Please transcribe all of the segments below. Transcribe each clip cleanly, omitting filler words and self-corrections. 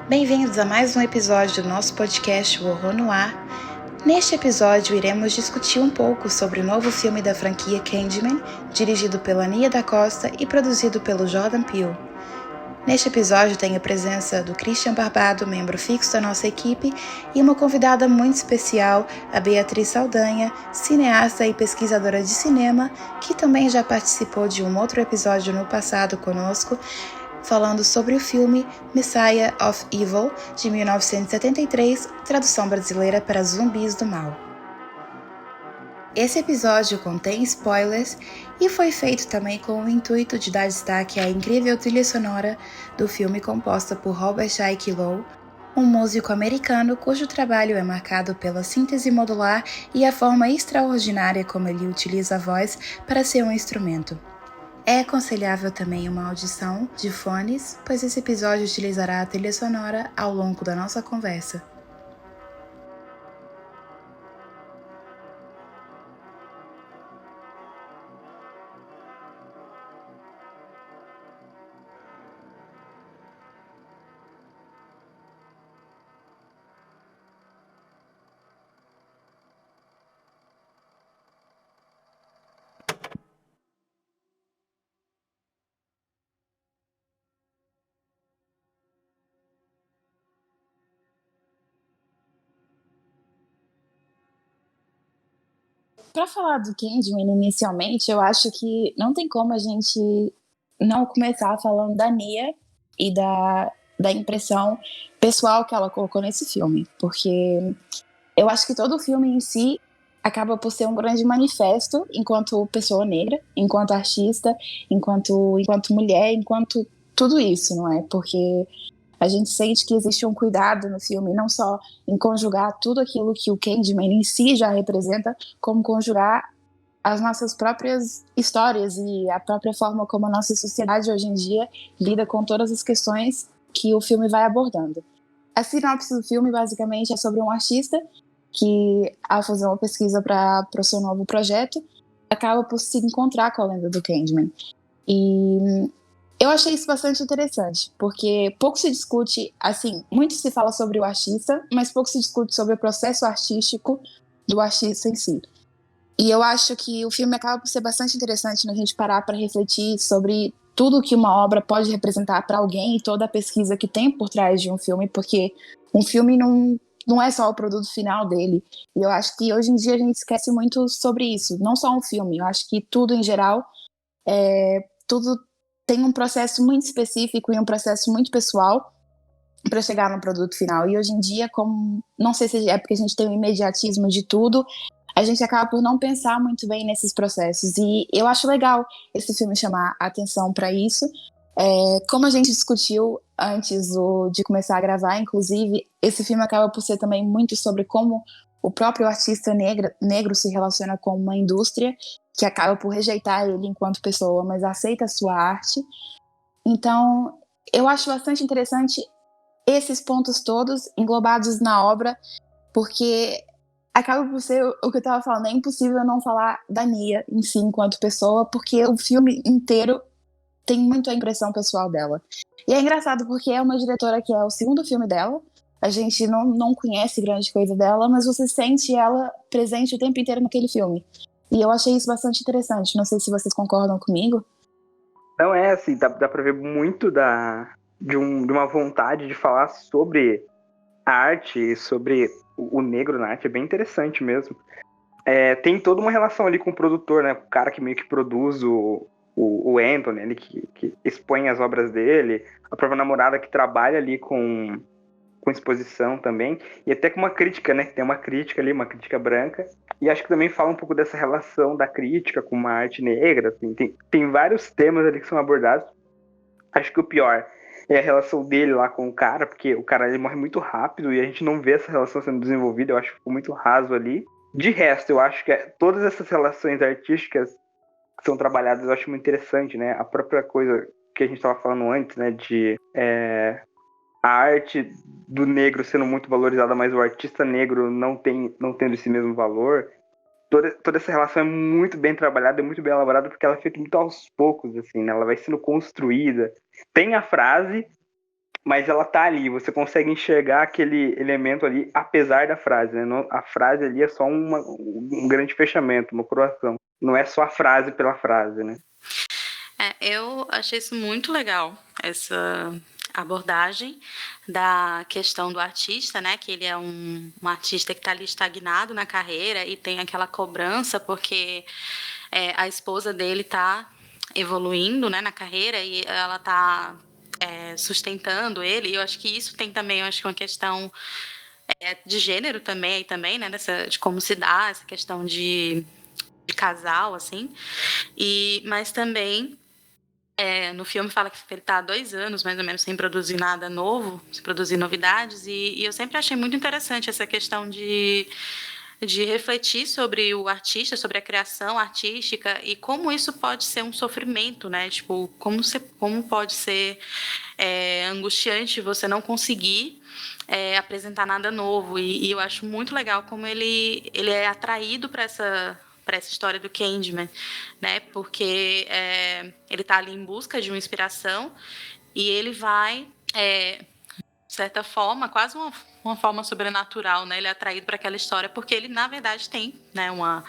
Bem-vindos a mais um episódio do nosso podcast O Horror no Ar. Neste episódio, iremos discutir um pouco sobre o novo filme da franquia Candyman, dirigido pela Nia da Costa e produzido pelo Jordan Peele. Neste episódio, tenho a presença do Christian Barbado, membro fixo da nossa equipe, e uma convidada muito especial, a Beatriz Saldanha, cineasta e pesquisadora de cinema, que também já participou de um outro episódio no passado conosco, falando sobre o filme Messiah of Evil, de 1973, tradução brasileira para Zumbis do Mal. Esse episódio contém spoilers e foi feito também com o intuito de dar destaque à incrível trilha sonora do filme composta por Robert Ike Lowe, um músico americano cujo trabalho é marcado pela síntese modular e a forma extraordinária como ele utiliza a voz para ser um instrumento. É aconselhável também uma audição de fones, pois esse episódio utilizará a trilha sonora ao longo da nossa conversa. Para falar do Candyman inicialmente, eu acho que não tem como a gente não começar falando da Nia e da impressão pessoal que ela colocou nesse filme, porque eu acho que todo o filme em si acaba por ser um grande manifesto enquanto pessoa negra, enquanto artista, enquanto mulher, enquanto tudo isso, não é? Porque a gente sente que existe um cuidado no filme, não só em conjugar tudo aquilo que o Candyman em si já representa, como conjugar as nossas próprias histórias e a própria forma como a nossa sociedade hoje em dia lida com todas as questões que o filme vai abordando. A sinopse do filme, basicamente, é sobre um artista que, ao fazer uma pesquisa para o seu novo projeto, acaba por se encontrar com a lenda do Candyman. E eu achei isso bastante interessante, porque pouco se discute, assim, muito se fala sobre o artista, mas pouco se discute sobre o processo artístico do artista em si. E eu acho que o filme acaba por ser bastante interessante na gente parar para refletir sobre tudo que uma obra pode representar para alguém e toda a pesquisa que tem por trás de um filme, porque um filme não é só o produto final dele. E eu acho que hoje em dia a gente esquece muito sobre isso, não só um filme, eu acho que tudo em geral, tudo tem um processo muito específico e um processo muito pessoal para chegar no produto final. E hoje em dia, como não sei se é porque a gente tem o imediatismo de tudo, a gente acaba por não pensar muito bem nesses processos. E eu acho legal esse filme chamar a atenção para isso. Como a gente discutiu antes de começar a gravar, inclusive, esse filme acaba por ser também muito sobre como o próprio artista negro se relaciona com uma indústria que acaba por rejeitar ele enquanto pessoa, mas aceita a sua arte. Então, eu acho bastante interessante esses pontos todos englobados na obra, porque acaba por ser o que eu estava falando, é impossível não falar da Nia em si enquanto pessoa, porque o filme inteiro tem muito a impressão pessoal dela. E é engraçado porque é uma diretora que é o segundo filme dela, a gente não conhece grande coisa dela, mas você sente ela presente o tempo inteiro naquele filme. E eu achei isso bastante interessante, não sei se vocês concordam comigo. Não é assim, dá pra ver muito de uma vontade de falar sobre a arte, sobre o negro na arte, é bem interessante mesmo. Tem toda uma relação ali com o produtor, né? O cara que meio que produz o Anthony, ele que expõe as obras dele, a própria namorada que trabalha ali com exposição também, e até com uma crítica, né? Tem uma crítica ali, uma crítica branca, e acho que também fala um pouco dessa relação da crítica com uma arte negra, assim, tem vários temas ali que são abordados. Acho que o pior é a relação dele lá com o cara, porque o cara ele morre muito rápido e a gente não vê essa relação sendo desenvolvida, eu acho que ficou muito raso ali. De resto, eu acho que todas essas relações artísticas que são trabalhadas, eu acho muito interessante, né? A própria coisa que a gente estava falando antes, né, de a arte do negro sendo muito valorizada, mas o artista negro não tendo esse mesmo valor. Toda essa relação é muito bem trabalhada, é muito bem elaborada, porque ela é feita muito aos poucos, assim, né? Ela vai sendo construída. Tem a frase, mas ela tá ali, você consegue enxergar aquele elemento ali, apesar da frase, né? A frase ali é só um grande fechamento, uma coroação. Não é só a frase pela frase, né? Eu achei isso muito legal, essa abordagem da questão do artista, né? Que ele é um artista que está ali estagnado na carreira e tem aquela cobrança porque a esposa dele está evoluindo, né, na carreira e ela está sustentando ele. E eu acho que isso tem também, eu acho que uma questão de gênero também, né? De como se dá essa questão de casal, assim. Mas também no filme fala que ele está há 2 anos, mais ou menos, sem produzir nada novo, sem produzir novidades, e eu sempre achei muito interessante essa questão de refletir sobre o artista, sobre a criação artística e como isso pode ser um sofrimento, né? Tipo, como pode ser angustiante você não conseguir apresentar nada novo. E eu acho muito legal como ele é atraído para essa história do Candyman, né? Porque ele está ali em busca de uma inspiração e ele vai, de certa forma, quase uma forma sobrenatural, né? Ele é atraído para aquela história porque ele, na verdade, tem, né, não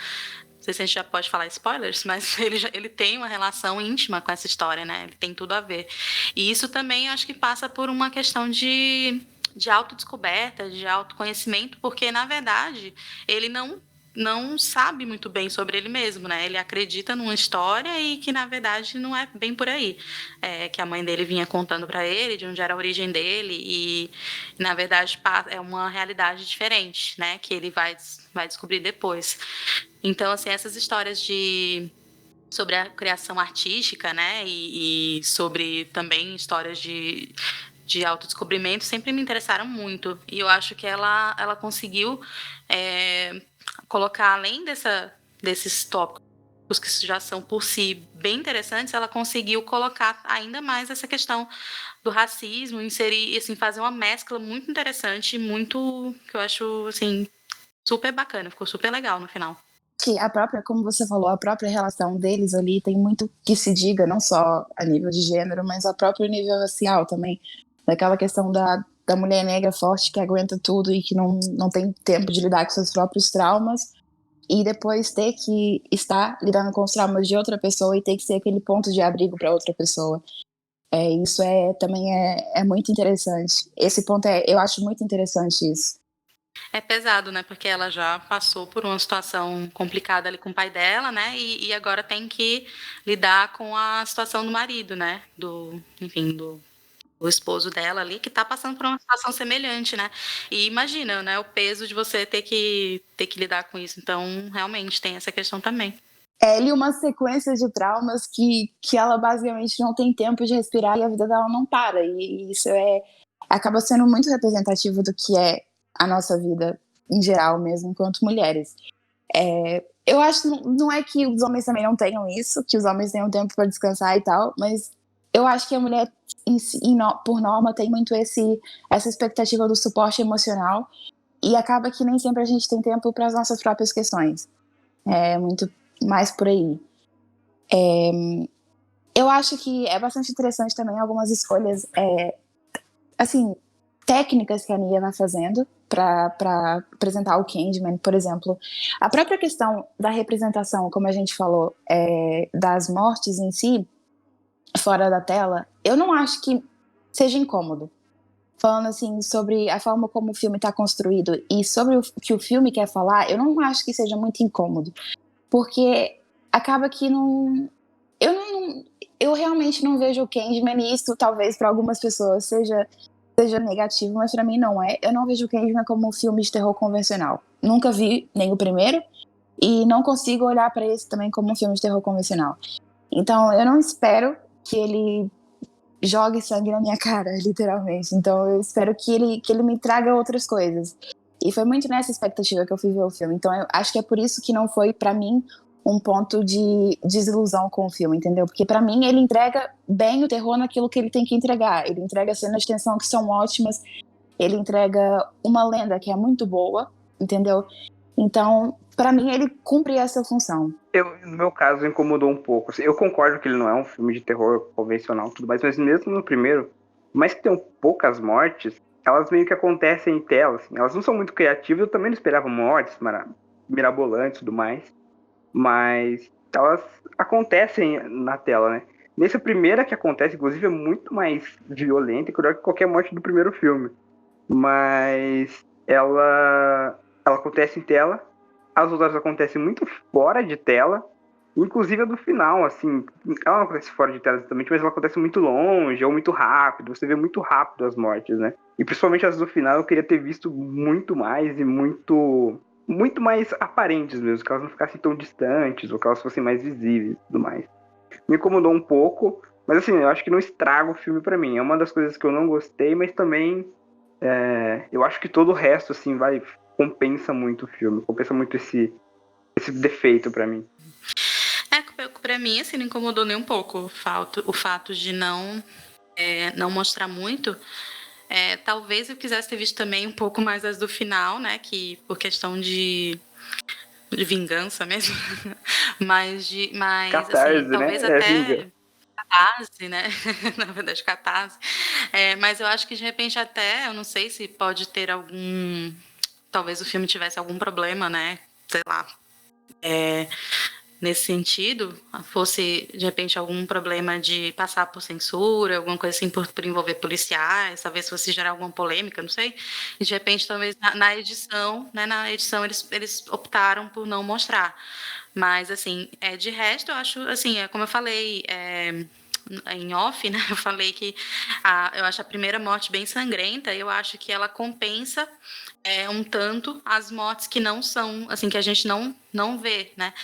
sei se a gente já pode falar spoilers, mas ele tem uma relação íntima com essa história, né? Ele tem tudo a ver. E isso também, eu acho que passa por uma questão de autodescoberta, de autoconhecimento, porque, na verdade, ele não sabe muito bem sobre ele mesmo, né? Ele acredita numa história e que, na verdade, não é bem por aí. Que a mãe dele vinha contando para ele de onde era a origem dele e, na verdade, é uma realidade diferente, né? Que ele vai descobrir depois. Então, assim, essas histórias sobre a criação artística, né? E sobre também histórias de autodescobrimento sempre me interessaram muito. E eu acho que ela conseguiu colocar, além desses tópicos que já são por si bem interessantes, ela conseguiu colocar ainda mais essa questão do racismo, inserir, assim, fazer uma mescla muito interessante, muito, que eu acho, assim, super bacana, ficou super legal no final. Que a própria, como você falou, a própria relação deles ali tem muito que se diga, não só a nível de gênero, mas a próprio nível racial também. Daquela questão da mulher negra forte que aguenta tudo e que não tem tempo de lidar com seus próprios traumas e depois ter que estar lidando com os traumas de outra pessoa e ter que ser aquele ponto de abrigo para outra pessoa. Isso também é muito interessante. Esse ponto eu acho muito interessante isso. É pesado, né? Porque ela já passou por uma situação complicada ali com o pai dela, né? E agora tem que lidar com a situação do marido, né? Enfim, do esposo dela ali, que tá passando por uma situação semelhante, né? E imagina, né? O peso de você ter que lidar com isso. Então, realmente, tem essa questão também. Ali uma sequência de traumas que ela basicamente não tem tempo de respirar e a vida dela não para. E isso acaba sendo muito representativo do que é a nossa vida em geral mesmo, enquanto mulheres. Eu acho que não é que os homens também não tenham isso, que os homens tenham tempo para descansar e tal, mas eu acho que a mulher, por norma, tem muito essa expectativa do suporte emocional e acaba que nem sempre a gente tem tempo para as nossas próprias questões. É muito mais por aí. Eu acho que é bastante interessante também algumas escolhas assim, técnicas que a Nia vai fazendo para apresentar o Candyman, por exemplo. A própria questão da representação, como a gente falou, das mortes em si, fora da tela, eu não acho que seja incômodo. Falando assim sobre a forma como o filme está construído e sobre o que o filme quer falar, eu não acho que seja muito incômodo, porque acaba que eu realmente não vejo o Candyman, e isso talvez para algumas pessoas seja negativo, mas pra mim não é. Eu não vejo o Candyman como um filme de terror convencional. Nunca vi nem o primeiro e não consigo olhar pra esse também como um filme de terror convencional. Então eu não espero que ele jogue sangue na minha cara, literalmente. Então eu espero que ele me traga outras coisas. E foi muito nessa expectativa que eu fui ver o filme. Então eu acho que é por isso que não foi, pra mim, um ponto de desilusão com o filme, entendeu? Porque pra mim ele entrega bem o terror naquilo que ele tem que entregar. Ele entrega cenas de tensão que são ótimas, ele entrega uma lenda que é muito boa, entendeu? Então, pra mim, ele cumpre essa função. No meu caso, incomodou um pouco. Assim, eu concordo que ele não é um filme de terror convencional e tudo mais, mas mesmo no primeiro, mas que tem poucas mortes, elas meio que acontecem em tela, assim. Elas não são muito criativas, eu também não esperava mortes mirabolantes e tudo mais, mas elas acontecem na tela, né? Nessa primeira que acontece, inclusive, é muito mais violenta e cruel que qualquer morte do primeiro filme. Mas ela acontece em tela, as outras acontecem muito fora de tela, inclusive a do final, assim, ela não acontece fora de tela exatamente, mas ela acontece muito longe, ou muito rápido, você vê muito rápido as mortes, né? E principalmente as do final eu queria ter visto muito mais e muito mais aparentes mesmo, que elas não ficassem tão distantes, ou que elas fossem mais visíveis e tudo mais. Me incomodou um pouco, mas assim, eu acho que não estraga o filme pra mim. É uma das coisas que eu não gostei, mas também eu acho que todo o resto, assim, compensa muito o filme, compensa muito esse defeito pra mim. Pra mim, assim, não incomodou nem um pouco o fato de não mostrar muito. Talvez eu quisesse ter visto também um pouco mais as do final, né? Que por questão de vingança mesmo. mas Catarse, assim, talvez né? até catarse, né? Na verdade, catarse. Mas eu acho que de repente até, eu não sei se pode ter algum... Talvez o filme tivesse algum problema, né? Sei lá. Nesse sentido, fosse de repente algum problema de passar por censura, alguma coisa assim por envolver policiais, talvez fosse gerar alguma polêmica, não sei. E de repente, talvez na edição, né, eles optaram por não mostrar. Mas assim, de resto, eu acho assim, como eu falei em off, né? Eu falei que eu acho a primeira morte bem sangrenta, e eu acho que ela compensa um tanto as mortes que não são, assim, que a gente não vê, né?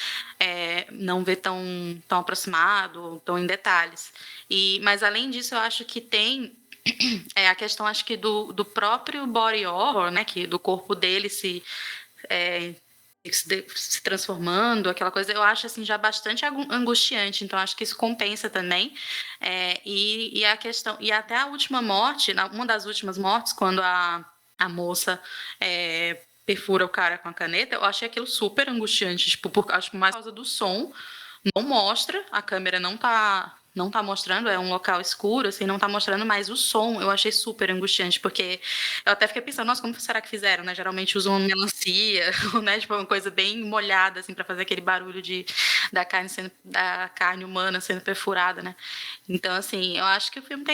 Não vê tão aproximado, tão em detalhes. Mas além disso, eu acho que tem a questão, acho que do próprio body horror, né? Que do corpo dele se transformando, aquela coisa, eu acho assim já bastante angustiante, então acho que isso compensa também. E a questão, e até a última morte, uma das últimas mortes, quando a moça perfura o cara com a caneta, eu achei aquilo super angustiante, tipo, acho que mais por causa do som, não mostra, a câmera não tá mostrando, é um local escuro, assim, não tá mostrando, mas o som eu achei super angustiante, porque eu até fiquei pensando, nossa, como será que fizeram, né? Geralmente usam uma melancia, né? Tipo, uma coisa bem molhada, assim, pra fazer aquele barulho da carne humana sendo perfurada, né? Então, assim, eu acho que o filme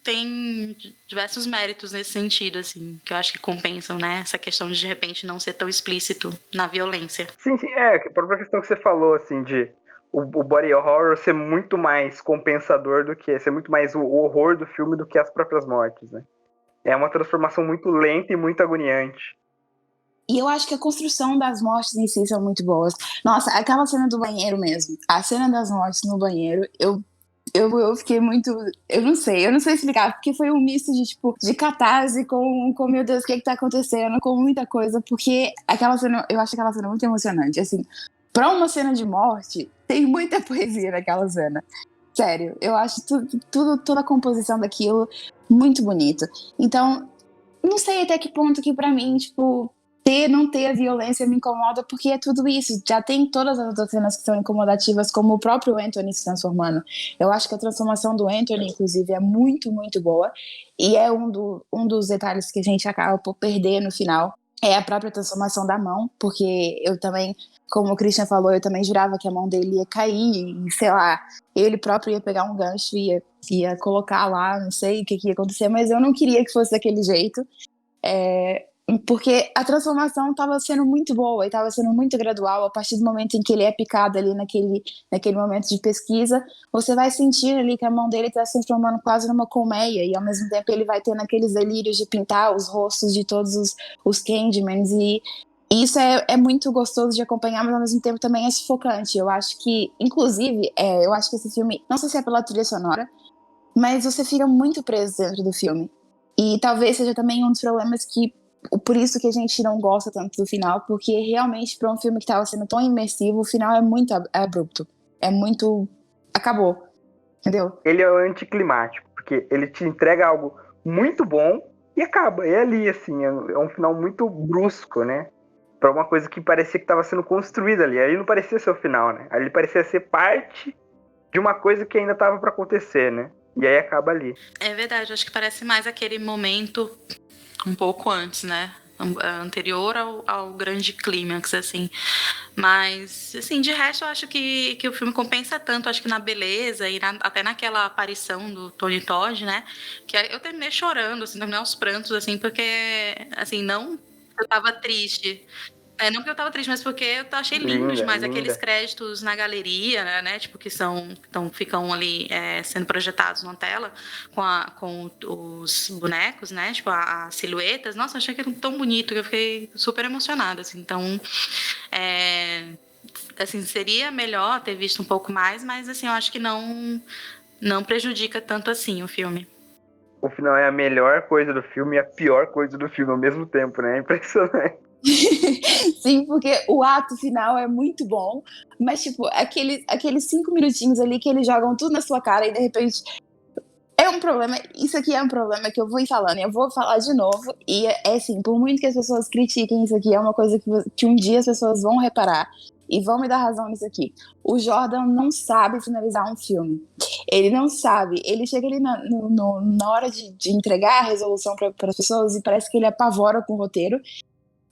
tem diversos méritos nesse sentido, assim, que eu acho que compensam, né? Essa questão de repente, não ser tão explícito na violência. Sim, a própria questão que você falou, assim, de o body horror ser muito mais compensador ser muito mais o horror do filme do que as próprias mortes, né? É uma transformação muito lenta e muito agoniante. E eu acho que a construção das mortes em si são muito boas. Nossa, aquela cena do banheiro mesmo, a cena das mortes no banheiro, eu fiquei muito... Eu não sei explicar, porque foi um misto de, tipo, de catarse com meu Deus, o que tá acontecendo, com muita coisa, porque eu acho aquela cena muito emocionante, assim. Pra uma cena de morte, tem muita poesia naquela cena. Sério, eu acho toda a composição daquilo muito bonito. Então, não sei até que ponto que pra mim, tipo, não ter a violência me incomoda, porque é tudo isso. Já tem todas as outras cenas que são incomodativas, como o próprio Anthony se transformando. Eu acho que a transformação do Anthony, inclusive, é muito, muito boa. E é um dos detalhes que a gente acaba por perder no final. É a própria transformação da mão, porque eu também, como o Christian falou, eu também jurava que a mão dele ia cair, e sei lá, ele próprio ia pegar um gancho e ia colocar lá, não sei o que ia acontecer, mas eu não queria que fosse daquele jeito. Porque a transformação estava sendo muito boa e estava sendo muito gradual. A partir do momento em que ele é picado ali naquele momento de pesquisa, você vai sentir ali que a mão dele está se transformando quase numa colmeia, e ao mesmo tempo ele vai tendo aqueles delírios de pintar os rostos de todos os Candymans, e isso é muito gostoso de acompanhar, mas ao mesmo tempo também é sufocante. Eu acho que, inclusive, eu acho que esse filme, não sei se é pela trilha sonora, mas você fica muito preso dentro do filme. E talvez seja também um dos problemas que, por isso que a gente não gosta tanto do final, porque realmente para um filme que estava sendo tão imersivo, o final é muito abrupto. É muito... acabou. Entendeu? Ele é o anticlimático, porque ele te entrega algo muito bom e acaba. É ali, assim, é um final muito brusco, né? Pra uma coisa que parecia que estava sendo construída ali. Aí não parecia ser o final, né? Aí ele parecia ser parte de uma coisa que ainda estava para acontecer, né? E aí acaba ali. É verdade, acho que parece mais aquele momento um pouco antes, né? Anterior ao grande clímax, assim. Mas, assim, de resto, eu acho que o filme compensa tanto, acho que na beleza e até naquela aparição do Tony Todd, né? Que eu terminei chorando, assim, terminei aos prantos, assim, porque, assim, não eu tava triste. Não porque eu tava triste, mas porque eu achei lindo demais aqueles créditos na galeria, né? Tipo, que ficam ali sendo projetados na tela com os bonecos, né? Tipo, as silhuetas. Nossa, eu achei aquilo tão bonito que eu fiquei super emocionada, assim. Então, assim, seria melhor ter visto um pouco mais, mas, assim, eu acho que não prejudica tanto assim o filme. O final é a melhor coisa do filme e a pior coisa do filme ao mesmo tempo, né? É impressionante. Sim, porque o ato final é muito bom, mas, tipo, aqueles 5 minutinhos ali que eles jogam tudo na sua cara e, de repente, é um problema. Isso aqui é um problema que eu vou ir falando, eu vou falar de novo, e assim, por muito que as pessoas critiquem isso aqui, é uma coisa que um dia as pessoas vão reparar e vão me dar razão nisso aqui. O Jordan não sabe finalizar um filme. Ele não sabe. Ele chega ali na hora de entregar a resolução para as pessoas e parece que ele apavora com o roteiro.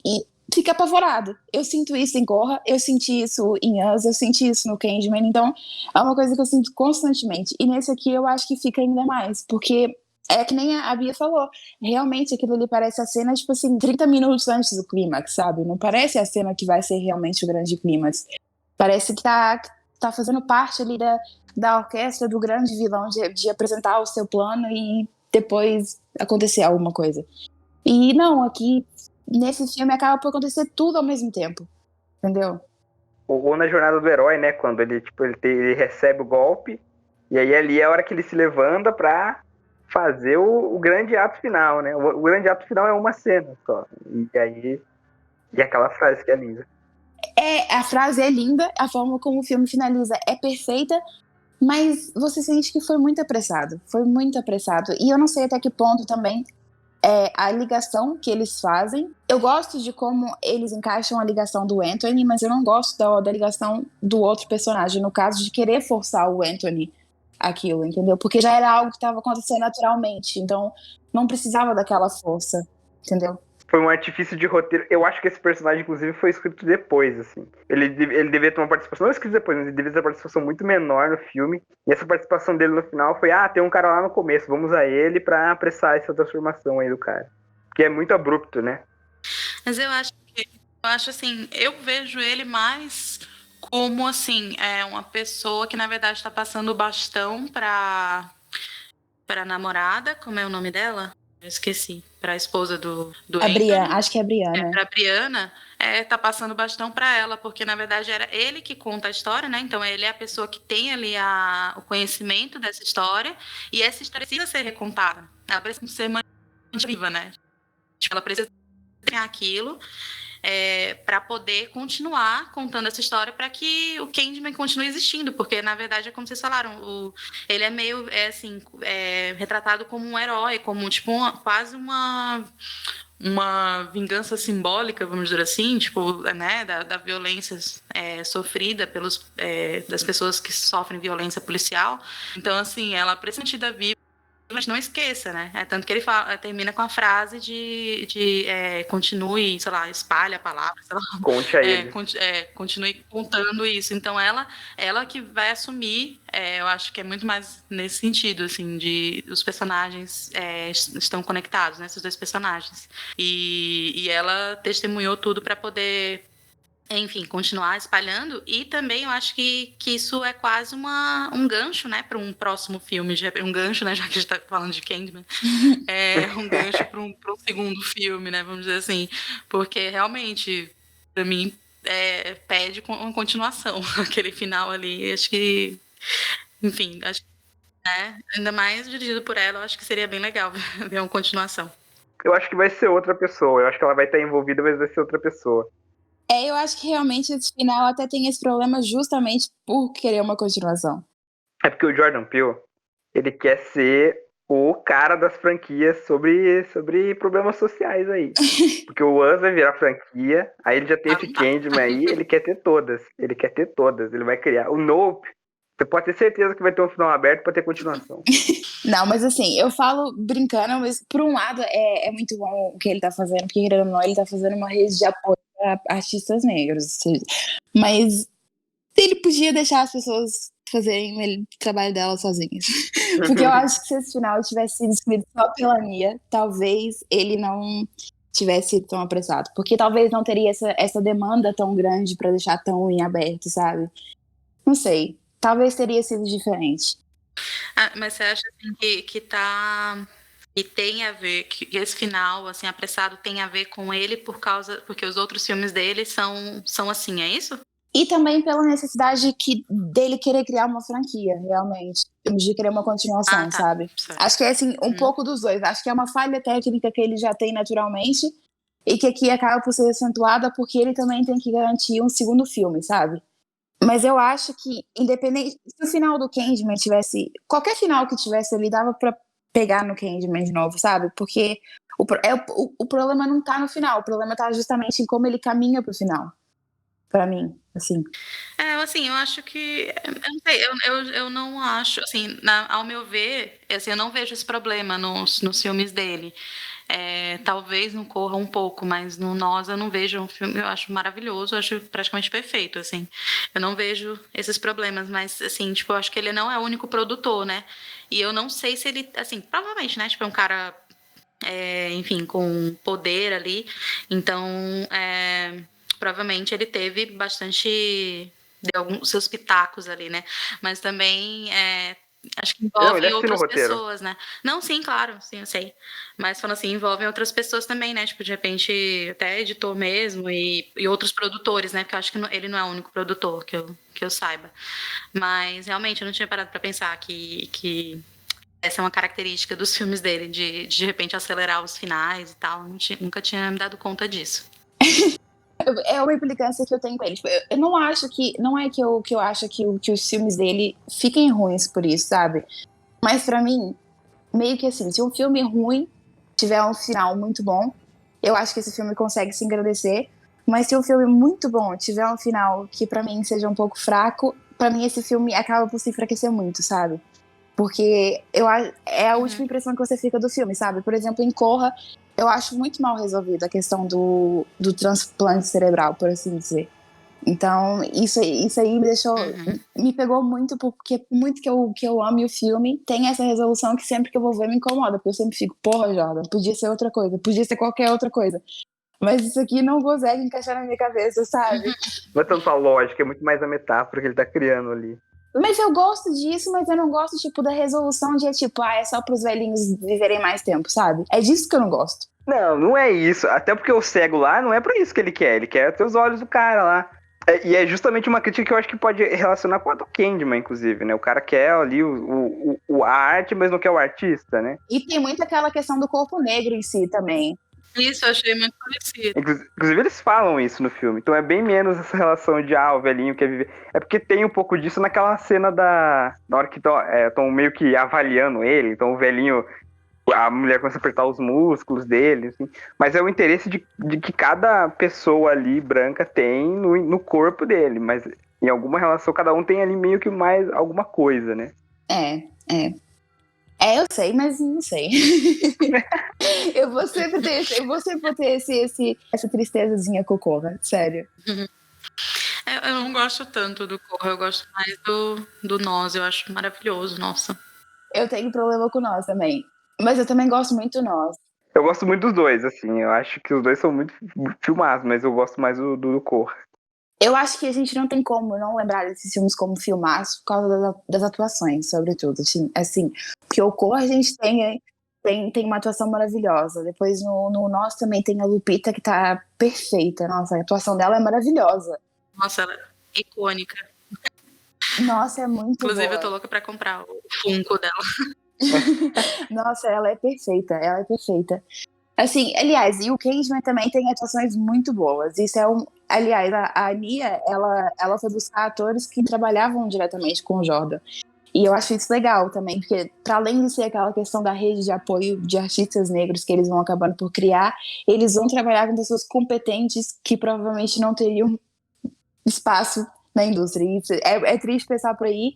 E fica apavorado. Eu sinto isso em Corra, eu senti isso em Us, eu senti isso no Candyman, então é uma coisa que eu sinto constantemente. E nesse aqui eu acho que fica ainda mais, porque é que nem a Bia falou, realmente aquilo ali parece a cena, tipo assim, 30 minutos antes do clímax, sabe? Não parece a cena que vai ser realmente o grande clímax. Parece que tá fazendo parte ali da orquestra do grande vilão, de apresentar o seu plano e depois acontecer alguma coisa. E não, aqui nesse filme acaba por acontecer tudo ao mesmo tempo, entendeu? Ou na jornada do herói, né? Quando ele recebe o golpe, e aí ali é a hora que ele se levanta pra fazer o grande ato final, né? O grande ato final é uma cena só. E aí. E aquela frase que é linda. A frase é linda, a forma como o filme finaliza é perfeita, mas você sente que foi muito apressado. Foi muito apressado. E eu não sei até que ponto também a ligação que eles fazem. Eu gosto de como eles encaixam a ligação do Anthony, mas eu não gosto da ligação do outro personagem, no caso de querer forçar o Anthony aquilo, entendeu? Porque já era algo que estava acontecendo naturalmente, então não precisava daquela força, entendeu? Foi um artifício de roteiro. Eu acho que esse personagem, inclusive, foi escrito depois, assim. Ele deveria ter uma participação, não escrito depois, mas ele deveria ter uma participação muito menor no filme. E essa participação dele no final foi, tem um cara lá no começo, vamos usar ele pra apressar essa transformação aí do cara. Que é muito abrupto, né? Mas eu acho assim, eu vejo ele mais como, assim, uma pessoa que, na verdade, está passando o bastão para namorada, como é o nome dela? Eu esqueci. Para a esposa do Anthony. Acho que é a Brianna. Para a Brianna, tá passando o bastão para ela, porque, na verdade, era ele que conta a história, né? Então, ele é a pessoa que tem ali o conhecimento dessa história, e essa história precisa ser recontada. Ela precisa ser mantida viva, né? Ela precisa ter aquilo para poder continuar contando essa história para que o Candyman continue existindo, porque na verdade é como vocês falaram, ele é meio assim, retratado como um herói, como tipo quase uma vingança simbólica, vamos dizer assim, tipo, né, da violência sofrida das pessoas que sofrem violência policial. Então, assim, ela precisa ser mantida viva, mas não esqueça, né? Tanto que ele termina com a frase de continue, sei lá, espalhe a palavra, sei lá. Conte a ele. Continue contando isso. Então, ela que vai assumir, eu acho que é muito mais nesse sentido, assim, de os personagens estão conectados, né? Esses dois personagens. E ela testemunhou tudo para poder, enfim, continuar espalhando. E também eu acho que isso é quase um gancho, né, para um próximo filme. Um gancho, né, já que a gente está falando de Candyman. Um gancho para um segundo filme, né, vamos dizer assim. Porque realmente, para mim, pede uma continuação. Aquele final ali, acho que... Enfim, acho que né? Ainda mais dirigido por ela, eu acho que seria bem legal ver uma continuação. Eu acho que vai ser outra pessoa. Eu acho que ela vai estar envolvida, mas vai ser outra pessoa. Eu acho que realmente esse final até tem esse problema justamente por querer uma continuação. É porque o Jordan Peele, ele quer ser o cara das franquias sobre problemas sociais aí. Porque o Us vai virar franquia, aí ele já teve Candyman aí, ele quer ter todas. Ele vai criar. O Nope, você pode ter certeza que vai ter um final aberto pra ter continuação. Não, mas assim, eu falo brincando, mas por um lado é muito bom o que ele tá fazendo, porque querendo ou não, ele tá fazendo uma rede de apoio para artistas negros. Mas ele podia deixar as pessoas fazerem o trabalho delas sozinhas. Porque eu acho que se esse final tivesse sido escrito só pela Nia, talvez ele não tivesse sido tão apressado. Porque talvez não teria essa demanda tão grande pra deixar tão em aberto, sabe? Não sei. Talvez teria sido diferente. Mas você acha assim, que tem a ver, que esse final assim apressado tem a ver com ele porque os outros filmes dele são assim, é isso? E também pela necessidade dele querer criar uma franquia, realmente. De querer uma continuação, sabe? Certo. Acho que é assim, um pouco dos dois. Acho que é uma falha técnica que ele já tem naturalmente e que aqui acaba por ser acentuada porque ele também tem que garantir um segundo filme, sabe? Mas eu acho que, independente, se o final do Candyman tivesse, qualquer final que tivesse ali, dava pra pegar no Candyman de novo, sabe? Porque o problema não tá no final, o problema tá justamente em como ele caminha pro final. Pra mim, assim. Assim, eu acho que, eu não sei, eu não acho, assim, ao meu ver, assim, eu não vejo esse problema nos filmes dele. Talvez não Corra um pouco, mas no Nós eu não vejo um filme, eu acho maravilhoso, eu acho praticamente perfeito, assim. Eu não vejo esses problemas, mas, assim, tipo, eu acho que ele não é o único produtor, né? E eu não sei se ele, assim, provavelmente, né? Tipo, é um cara, enfim, com poder ali. Então, provavelmente ele teve bastante... Deu alguns seus pitacos ali, né? Mas também... acho que envolve outras pessoas, né? Não, sim, claro, sim, eu sei. Mas falando assim, envolvem outras pessoas também, né? Tipo, de repente, até editor mesmo e outros produtores, né? Porque eu acho que ele não é o único produtor que eu saiba. Mas realmente eu não tinha parado pra pensar que essa é uma característica dos filmes dele, de repente acelerar os finais e tal. Nunca tinha me dado conta disso. É uma implicância que eu tenho com ele. Tipo, eu não acho que. Não é que eu acho que os filmes dele fiquem ruins por isso, sabe? Mas pra mim, meio que assim, se um filme ruim tiver um final muito bom, eu acho que esse filme consegue se engrandecer. Mas se um filme muito bom tiver um final que pra mim seja um pouco fraco, pra mim esse filme acaba por se enfraquecer muito, sabe? Porque é a última impressão que você fica do filme, sabe? Por exemplo, em Corra, eu acho muito mal resolvida a questão do transplante cerebral, por assim dizer. Então, isso aí me deixou. Me pegou muito, porque muito que eu ame o filme, tem essa resolução que sempre que eu vou ver me incomoda, porque eu sempre fico, porra, Jordan, podia ser outra coisa, podia ser qualquer outra coisa. Mas isso aqui não consegue encaixar na minha cabeça, sabe? Não é tanto a lógica, é muito mais a metáfora que ele tá criando ali. Mas eu gosto disso, mas eu não gosto, tipo, da resolução de, tipo, é só pros velhinhos viverem mais tempo, sabe? É disso que eu não gosto. Não é isso. Até porque o cego lá não é pra isso que ele quer. Ele quer ter os olhos do cara lá. E é justamente uma crítica que eu acho que pode relacionar com a do Candyman, inclusive, né? O cara quer ali a arte, mas não quer o artista, né? E tem muito aquela questão do corpo negro em si também. Isso, eu achei muito parecido. Inclusive, eles falam isso no filme. Então é bem menos essa relação de, o velhinho quer viver. É porque tem um pouco disso naquela cena na hora que estão meio que avaliando ele. Então o velhinho, a mulher começa a apertar os músculos dele, assim. Mas é o interesse de que cada pessoa ali, branca, tem no corpo dele. Mas em alguma relação, cada um tem ali meio que mais alguma coisa, né? Eu sei, mas não sei. eu vou sempre ter essa tristezazinha com o Corra, sério. Eu não gosto tanto do Corra, eu gosto mais do Nós, eu acho maravilhoso, nossa. Eu tenho problema com Nós também, mas eu também gosto muito do Nós. Eu gosto muito dos dois, assim, eu acho que os dois são muito filmados, mas eu gosto mais do Corra. Eu acho que a gente não tem como não lembrar desses filmes como filmaço por causa das atuações, sobretudo, assim, porque o Corra a gente tem uma atuação maravilhosa. Depois no Nós também tem a Lupita, que tá perfeita. Nossa, a atuação dela é maravilhosa. Nossa, ela é icônica. Nossa, é muito Inclusive, eu tô boa. louca pra comprar o Funko dela. Nossa, ela é perfeita, ela é perfeita. Assim, aliás, e o Kingsman também tem atuações muito boas. Isso é um. Aliás, a Nia, ela foi buscar atores que trabalhavam diretamente com o Jordan. E eu acho isso legal também, porque para além de ser aquela questão da rede de apoio de artistas negros que eles vão acabando por criar, eles vão trabalhar com pessoas competentes que provavelmente não teriam espaço na indústria. E isso é triste pensar por aí,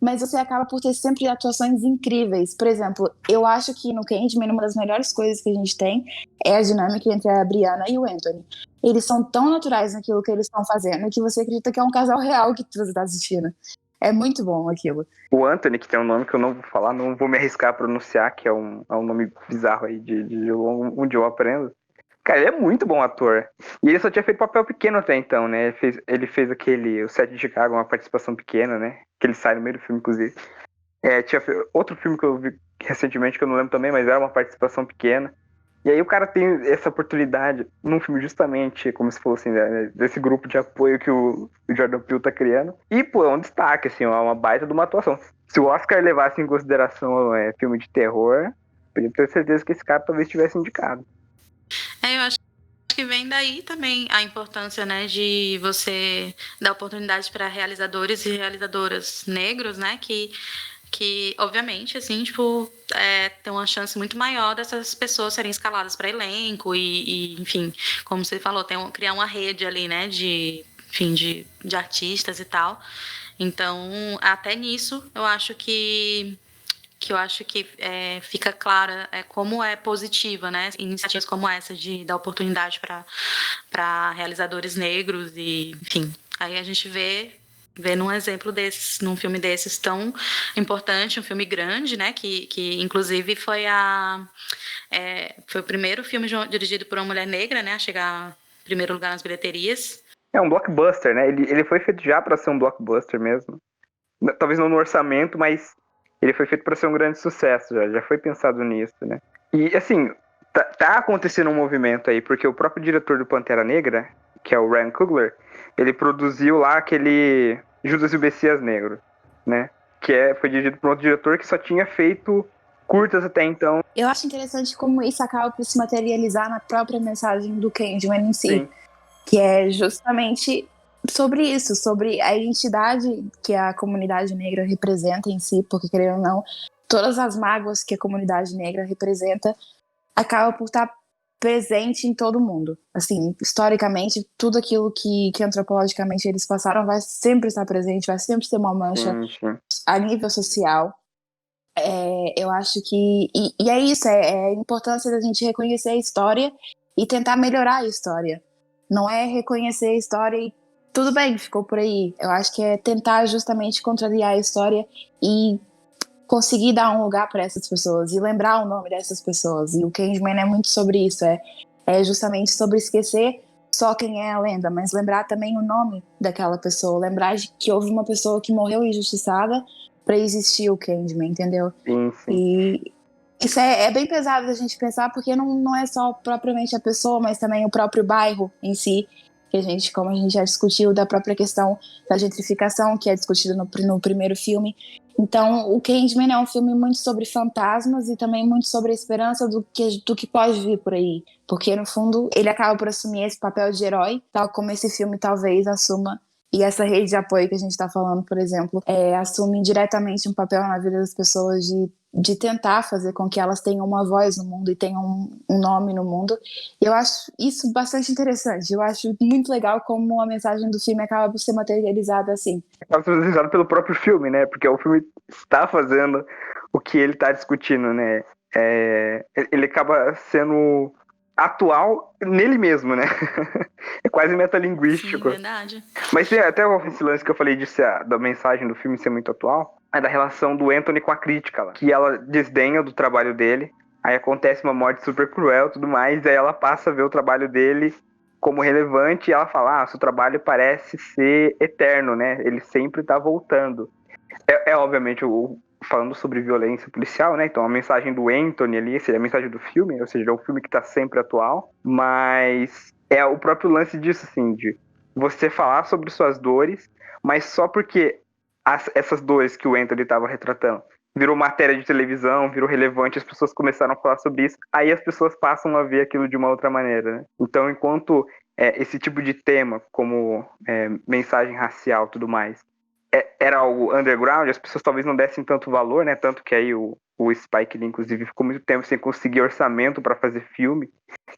mas você acaba por ter sempre atuações incríveis. Por exemplo, eu acho que no Candyman, uma das melhores coisas que a gente tem é a dinâmica entre a Brianna e o Anthony. Eles são tão naturais naquilo que eles estão fazendo que você acredita que é um casal real que você está assistindo. É muito bom aquilo. O Anthony, que tem um nome que eu não vou falar, não vou me arriscar a pronunciar, que é um nome bizarro aí de onde eu aprendo. Cara, ele é muito bom ator. E ele só tinha feito papel pequeno até então, né? Ele fez aquele, o Sete de Chicago, uma participação pequena, né? Que ele sai no meio do filme, inclusive. Tinha outro filme que eu vi recentemente, que eu não lembro também, mas era uma participação pequena. E aí o cara tem essa oportunidade num filme justamente, como se fosse assim, né, desse grupo de apoio que o Jordan Peele tá criando. E, pô, é um destaque, assim, uma baita de uma atuação. Se o Oscar levasse em consideração filme de terror, podia ter certeza que esse cara talvez tivesse indicado. Eu acho que vem daí também a importância, né, de você dar oportunidade para realizadores e realizadoras negros, né, que obviamente, assim, tipo, tem uma chance muito maior dessas pessoas serem escaladas para elenco e, enfim, como você falou, criar uma rede ali, né, enfim, de artistas e tal. Então, até nisso, eu acho que fica clara como é positiva, né, iniciativas como essa de dar oportunidade para realizadores negros e, enfim, aí a gente vê num exemplo desses, num filme desses tão importante, um filme grande, né, que inclusive foi o primeiro filme dirigido por uma mulher negra, né, a chegar em primeiro lugar nas bilheterias. É um blockbuster, né? Ele foi feito já para ser um blockbuster mesmo. Talvez não no orçamento, mas ele foi feito para ser um grande sucesso, já foi pensado nisso, né? E, assim, tá acontecendo um movimento aí, porque o próprio diretor do Pantera Negra, que é o Ryan Coogler, ele produziu lá aquele Judas e o Messias Negro, né? Foi dirigido por outro diretor que só tinha feito curtas até então. Eu acho interessante como isso acaba por se materializar na própria mensagem do Candyman em si. Sim. Que é justamente sobre isso, sobre a identidade que a comunidade negra representa em si, porque, querendo ou não, todas as mágoas que a comunidade negra representa acaba por estar presente em todo mundo. Assim, historicamente, tudo aquilo que antropologicamente eles passaram vai sempre estar presente, vai sempre ter uma mancha Sim. a nível social. Eu acho que... E é isso, é a importância da gente reconhecer a história e tentar melhorar a história. Não é reconhecer a história e tudo bem, ficou por aí. Eu acho que é tentar justamente contrariar a história e conseguir dar um lugar para essas pessoas e lembrar o nome dessas pessoas. E o Candyman é muito sobre isso, é justamente sobre esquecer só quem é a lenda, mas lembrar também o nome daquela pessoa, lembrar de que houve uma pessoa que morreu injustiçada para existir o Candyman, entendeu? Sim. E isso é bem pesado da gente pensar, porque não é só propriamente a pessoa, mas também o próprio bairro em si, que como a gente já discutiu, da própria questão da gentrificação, que é discutida no primeiro filme. Então, o Candyman é um filme muito sobre fantasmas e também muito sobre a esperança do que pode vir por aí. Porque, no fundo, ele acaba por assumir esse papel de herói, tal como esse filme talvez assuma. E essa rede de apoio que a gente está falando, por exemplo, assume diretamente um papel na vida das pessoas de tentar fazer com que elas tenham uma voz no mundo e tenham um nome no mundo. E eu acho isso bastante interessante. Eu acho muito legal como a mensagem do filme acaba por ser materializada assim. Acaba sendo materializado pelo próprio filme, né? Porque o filme está fazendo o que ele está discutindo, né? Ele acaba sendo atual nele mesmo, né? É quase metalinguístico. Sim, verdade. Mas tem até esse lance que eu falei da mensagem do filme ser muito atual, é da relação do Anthony com a crítica lá, que ela desdenha do trabalho dele, aí acontece uma morte super cruel e tudo mais, aí ela passa a ver o trabalho dele como relevante e ela fala, seu trabalho parece ser eterno, né? Ele sempre tá voltando. Obviamente falando sobre violência policial, né? Então a mensagem do Anthony ali seria a mensagem do filme, ou seja, é um filme que tá sempre atual, mas é o próprio lance disso, assim, de você falar sobre suas dores, mas só porque essas dores que o Anthony estava retratando. Virou matéria de televisão, virou relevante, as pessoas começaram a falar sobre isso, aí as pessoas passam a ver aquilo de uma outra maneira, né? Então, enquanto esse tipo de tema, como mensagem racial e tudo mais, era algo underground, as pessoas talvez não dessem tanto valor, né? Tanto que aí o Spike Lee, inclusive, ficou muito tempo sem conseguir orçamento para fazer filme.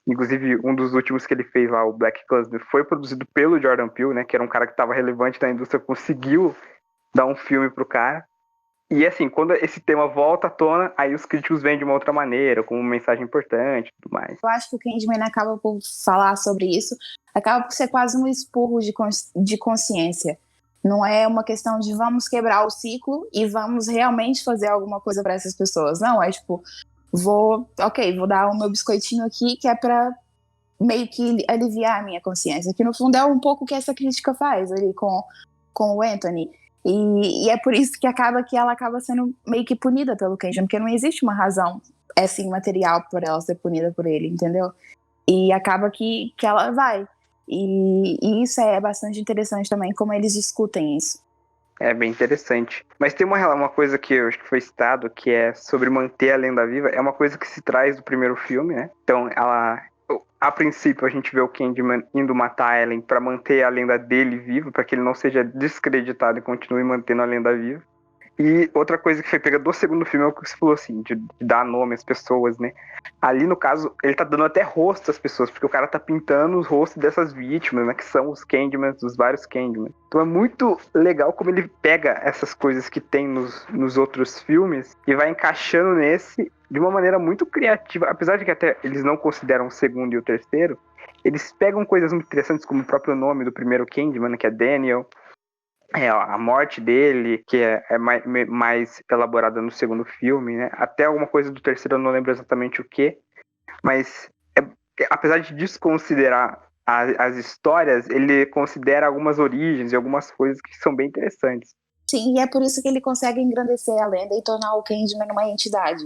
Inclusive, um dos últimos que ele fez lá, o Black Klansman, foi produzido pelo Jordan Peele, né? Que era um cara que estava relevante na indústria, conseguiu dar um filme pro cara. E assim, quando esse tema volta à tona, aí os críticos veem de uma outra maneira, com uma mensagem importante e tudo mais. Eu acho que o Candyman acaba por falar sobre isso, acaba por ser quase um expurgo de consciência. Não é uma questão de vamos quebrar o ciclo e vamos realmente fazer alguma coisa para essas pessoas. Não, é tipo, vou dar o meu biscoitinho aqui, que é para meio que aliviar a minha consciência. Que no fundo é um pouco o que essa crítica faz ali com o Anthony. E é por isso que ela acaba sendo meio que punida pelo Candyman, porque não existe uma razão assim, material por ela ser punida por ele, entendeu? E acaba que ela vai. E isso é bastante interessante também, como eles discutem isso. É bem interessante. Mas tem uma coisa que eu acho que foi citado, que é sobre manter a lenda viva. É uma coisa que se traz do primeiro filme, né? Então, a princípio, a gente vê o Candyman indo matar a Ellen para manter a lenda dele viva, para que ele não seja descreditado e continue mantendo a lenda viva. E outra coisa que foi pega do segundo filme é o que você falou, assim, de dar nome às pessoas, né? Ali, no caso, ele tá dando até rosto às pessoas, porque o cara tá pintando os rostos dessas vítimas, né? Que são os Candymans, os vários Candymans. Então é muito legal como ele pega essas coisas que tem nos outros filmes e vai encaixando nesse de uma maneira muito criativa. Apesar de que até eles não consideram o segundo e o terceiro, eles pegam coisas muito interessantes, como o próprio nome do primeiro Candyman, né, que é Daniel. A morte dele, que é mais elaborada no segundo filme, né? Até alguma coisa do terceiro, eu não lembro exatamente o que. Mas, apesar de desconsiderar as histórias, ele considera algumas origens e algumas coisas que são bem interessantes. Sim, e é por isso que ele consegue engrandecer a lenda e tornar o Candyman uma entidade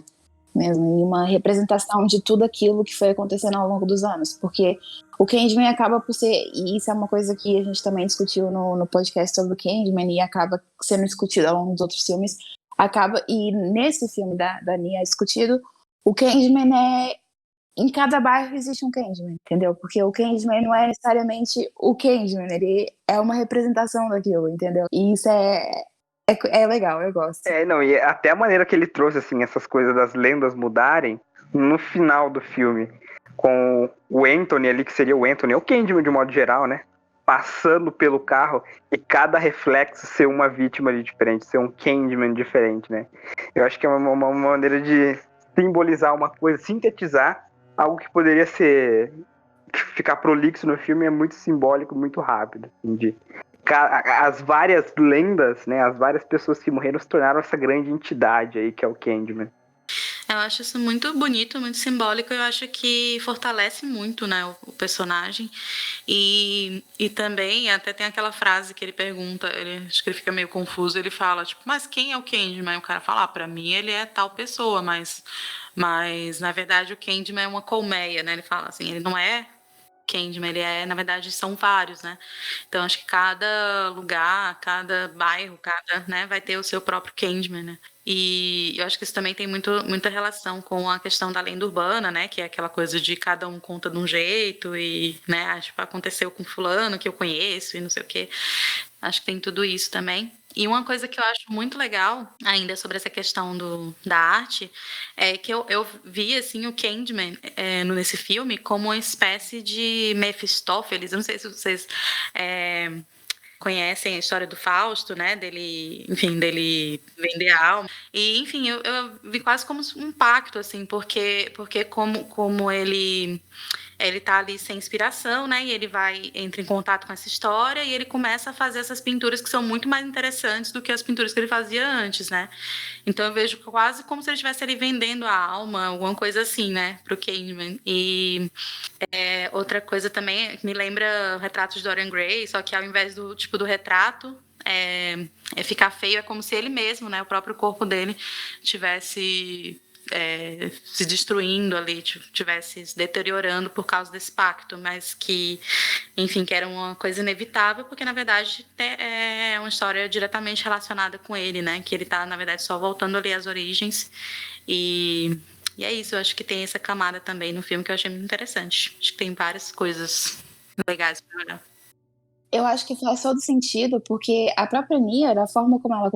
mesmo, e uma representação de tudo aquilo que foi acontecendo ao longo dos anos, porque o Candyman acaba por ser, e isso é uma coisa que a gente também discutiu no podcast sobre o Candyman, e acaba sendo discutido ao longo dos outros filmes, e nesse filme da Nia é discutido, o Candyman em cada bairro existe um Candyman, entendeu? Porque o Candyman não é necessariamente o Candyman, ele é uma representação daquilo, entendeu? E isso é legal, eu gosto. Não, e até a maneira que ele trouxe, assim, essas coisas das lendas mudarem no final do filme, com o Anthony ali, que seria o Anthony, o Candyman de modo geral, né? Passando pelo carro e cada reflexo ser uma vítima ali diferente, ser um Candyman diferente, né? Eu acho que é uma maneira de simbolizar uma coisa, sintetizar algo que poderia ficar prolixo no filme, é muito simbólico, muito rápido, assim, as várias lendas, né, as várias pessoas que morreram se tornaram essa grande entidade aí que é o Candyman. Eu acho isso muito bonito, muito simbólico. Eu acho que fortalece muito, né, o personagem. E também, até tem aquela frase que ele pergunta, acho que ele fica meio confuso, ele fala, tipo, mas quem é o Candyman? E o cara fala, pra mim ele é tal pessoa, mas na verdade o Candyman é uma colmeia, né? Ele fala assim, ele não é Candyman, ele na verdade, são vários, né? Então, acho que cada lugar, cada bairro, né, vai ter o seu próprio Candyman, né? E eu acho que isso também tem muita relação com a questão da lenda urbana, né? Que é aquela coisa de cada um conta de um jeito e, né, tipo, aconteceu com fulano que eu conheço e não sei o quê. Acho que tem tudo isso também. E uma coisa que eu acho muito legal, ainda sobre essa questão da arte, é que eu vi, assim, o Candyman nesse filme como uma espécie de Mephistófeles. Eu não sei se vocês conhecem a história do Fausto, né? Dele vender a alma. E, enfim, eu vi quase como um pacto, assim, porque como ele tá ali sem inspiração, né? E ele entra em contato com essa história e ele começa a fazer essas pinturas que são muito mais interessantes do que as pinturas que ele fazia antes, né? Então eu vejo quase como se ele estivesse ali vendendo a alma, alguma coisa assim, né? Pro Candyman. E outra coisa também me lembra o retrato de Dorian Gray, só que ao invés do retrato ficar feio, é como se ele mesmo, né? O próprio corpo dele tivesse se destruindo ali, tivesse se deteriorando por causa desse pacto, mas que, enfim, que era uma coisa inevitável, porque, na verdade, é uma história diretamente relacionada com ele, né? Que ele tá, na verdade, só voltando ali às origens. E é isso, eu acho que tem essa camada também no filme que eu achei muito interessante. Acho que tem várias coisas legais para olhar. Eu acho que faz todo sentido, porque a própria Nia, da forma como ela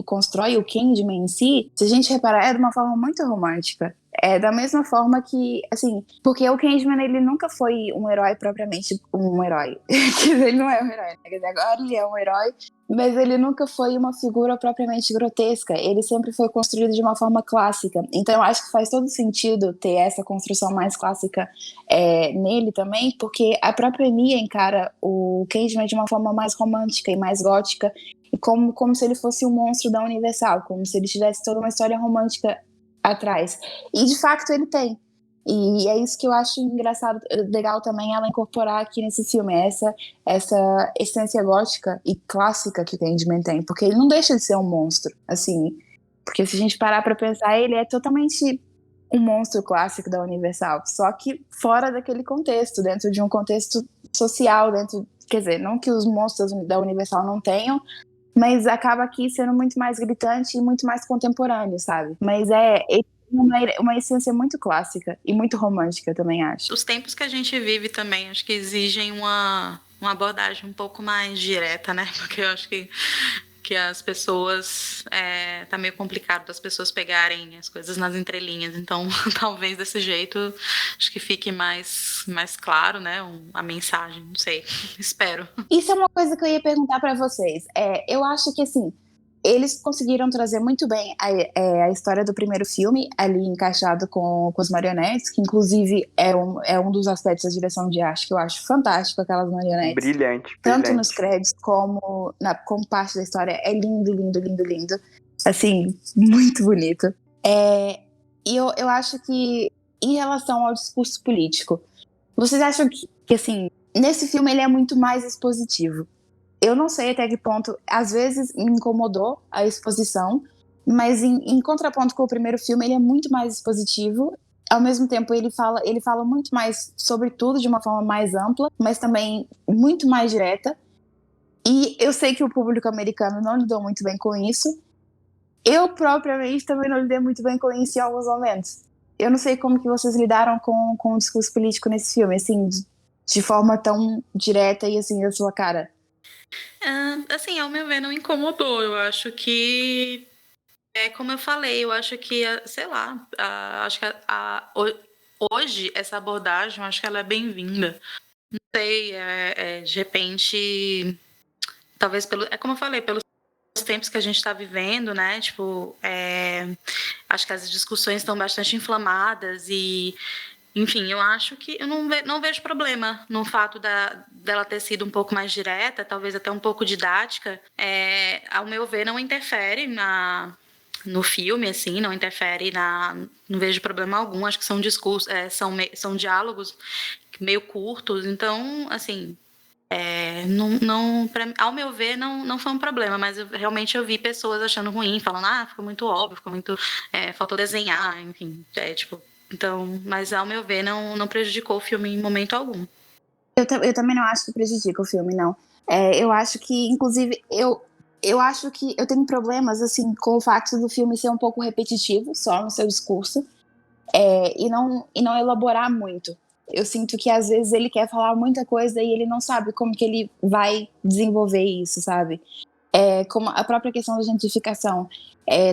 constrói o Candyman em si, se a gente reparar, é de uma forma muito romântica. É da mesma forma que, assim, porque o Candyman, ele nunca foi um herói propriamente um herói. Ele não é um herói, né? Quer dizer, agora ele é um herói, mas ele nunca foi uma figura propriamente grotesca. Ele sempre foi construído de uma forma clássica. Então eu acho que faz todo sentido ter essa construção mais clássica nele também, porque a própria Nia encara o Candyman de uma forma mais romântica e mais gótica, e como se ele fosse um monstro da Universal, como se ele tivesse toda uma história romântica atrás. E de fato ele tem. E é isso que eu acho engraçado, legal também ela incorporar aqui nesse filme, essa essência gótica e clássica que o Candyman tem, porque ele não deixa de ser um monstro, assim, porque se a gente parar pra pensar, ele é totalmente um monstro clássico da Universal, só que fora daquele contexto, dentro de um contexto social, quer dizer, não que os monstros da Universal não tenham, mas acaba aqui sendo muito mais gritante e muito mais contemporâneo, sabe? Mas ele tem uma essência muito clássica e muito romântica, também acho. Os tempos que a gente vive também, acho que exigem uma abordagem um pouco mais direta, né? Porque eu acho que as pessoas... tá meio complicado das pessoas pegarem as coisas nas entrelinhas. Então, talvez desse jeito, acho que fique mais claro, né? A mensagem, não sei. Espero. Isso é uma coisa que eu ia perguntar pra vocês. Eu acho que, assim, eles conseguiram trazer muito bem a história do primeiro filme, ali encaixado com os marionetes, que inclusive é um dos aspectos da direção de arte que eu acho fantástico, aquelas marionetes. Brilhante. Tanto nos créditos como parte da história. É lindo, lindo, lindo, lindo. Assim, muito bonito. E eu acho que, em relação ao discurso político, vocês acham que assim, nesse filme ele é muito mais expositivo? Eu não sei até que ponto, às vezes me incomodou a exposição, mas em contraponto com o primeiro filme, ele é muito mais expositivo. Ao mesmo tempo, ele fala muito mais sobre tudo de uma forma mais ampla, mas também muito mais direta. E eu sei que o público americano não lidou muito bem com isso. Eu, propriamente, também não lidei muito bem com isso em alguns momentos. Eu não sei como que vocês lidaram com o discurso político nesse filme, assim, de forma tão direta e assim, da sua cara. Assim, ao meu ver, não incomodou. Eu acho que, como eu falei, eu acho que, sei lá, acho que hoje essa abordagem, eu acho que ela é bem-vinda. Não sei, de repente, talvez como eu falei, pelos tempos que a gente está vivendo, né? Tipo, acho que as discussões estão bastante inflamadas e, enfim, eu acho que eu não vejo problema no fato dela ter sido um pouco mais direta, talvez até um pouco didática. Ao meu ver, não interfere no filme, assim, não interfere não vejo problema algum. Acho que são discursos, são diálogos meio curtos, então, assim, ao meu ver, não foi um problema, mas realmente eu vi pessoas achando ruim, falando, ficou muito óbvio, ficou muito, faltou desenhar, enfim, então, mas ao meu ver, não prejudicou o filme em momento algum. Eu também não acho que prejudica o filme, não. Eu acho que, inclusive, eu acho que eu tenho problemas, assim, com o fato do filme ser um pouco repetitivo, só no seu discurso, e não elaborar muito. Eu sinto que, às vezes, ele quer falar muita coisa e ele não sabe como que ele vai desenvolver isso, sabe? Como a própria questão da gentrificação.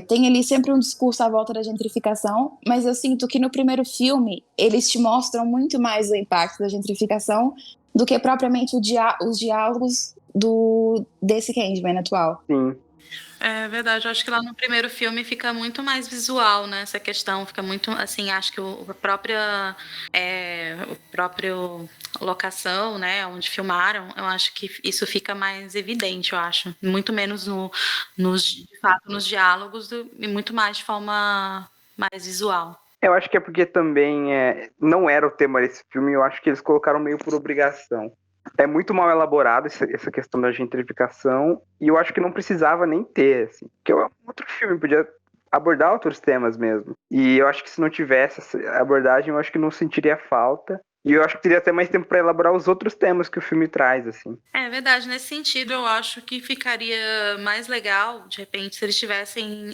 Tem ali sempre um discurso à volta da gentrificação, mas eu sinto que no primeiro filme eles te mostram muito mais o impacto da gentrificação do que propriamente os diálogos desse Candyman atual. Sim. É verdade, eu acho que lá no primeiro filme fica muito mais visual, né, essa questão, fica muito, assim, acho que o próprio locação, né, onde filmaram, eu acho que isso fica mais evidente, eu acho, muito menos de fato, nos diálogos e muito mais de forma mais visual. Eu acho que é porque também não era o tema desse filme, eu acho que eles colocaram meio por obrigação. É muito mal elaborado essa questão da gentrificação, e eu acho que não precisava nem ter, assim, porque é um outro filme, podia abordar outros temas mesmo. E eu acho que se não tivesse essa abordagem, eu acho que não sentiria falta. E eu acho que teria até mais tempo para elaborar os outros temas que o filme traz, assim. É verdade, nesse sentido eu acho que ficaria mais legal, de repente, se eles tivessem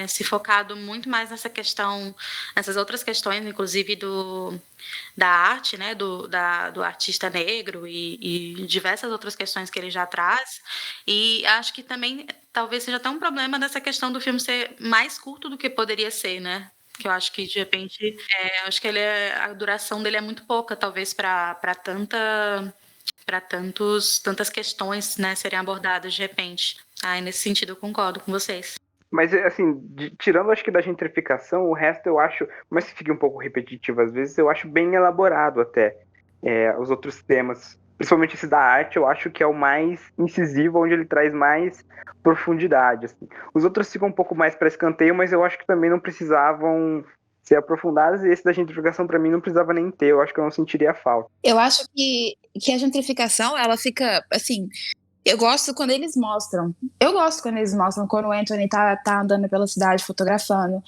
se focado muito mais nessa questão, nessas outras questões, inclusive da arte, né, do artista negro e diversas outras questões que ele já traz. E acho que também talvez seja até um problema dessa questão do filme ser mais curto do que poderia ser, né? Que eu acho que, de repente, acho que a duração dele é muito pouca, talvez, para tantas questões, né, serem abordadas de repente. Nesse sentido, eu concordo com vocês. Mas, assim, tirando, acho que da gentrificação, o resto eu acho, mas se fica um pouco repetitivo às vezes, eu acho bem elaborado até. Os outros temas, principalmente esse da arte, eu acho que é o mais incisivo, onde ele traz mais profundidade. Assim. Os outros ficam um pouco mais para escanteio, mas eu acho que também não precisavam ser aprofundados, e esse da gentrificação, para mim, não precisava nem ter, eu acho que eu não sentiria falta. Eu acho que a gentrificação, ela fica, assim, eu gosto quando eles mostram. Eu gosto quando eles mostram, quando o Anthony tá andando pela cidade fotografando.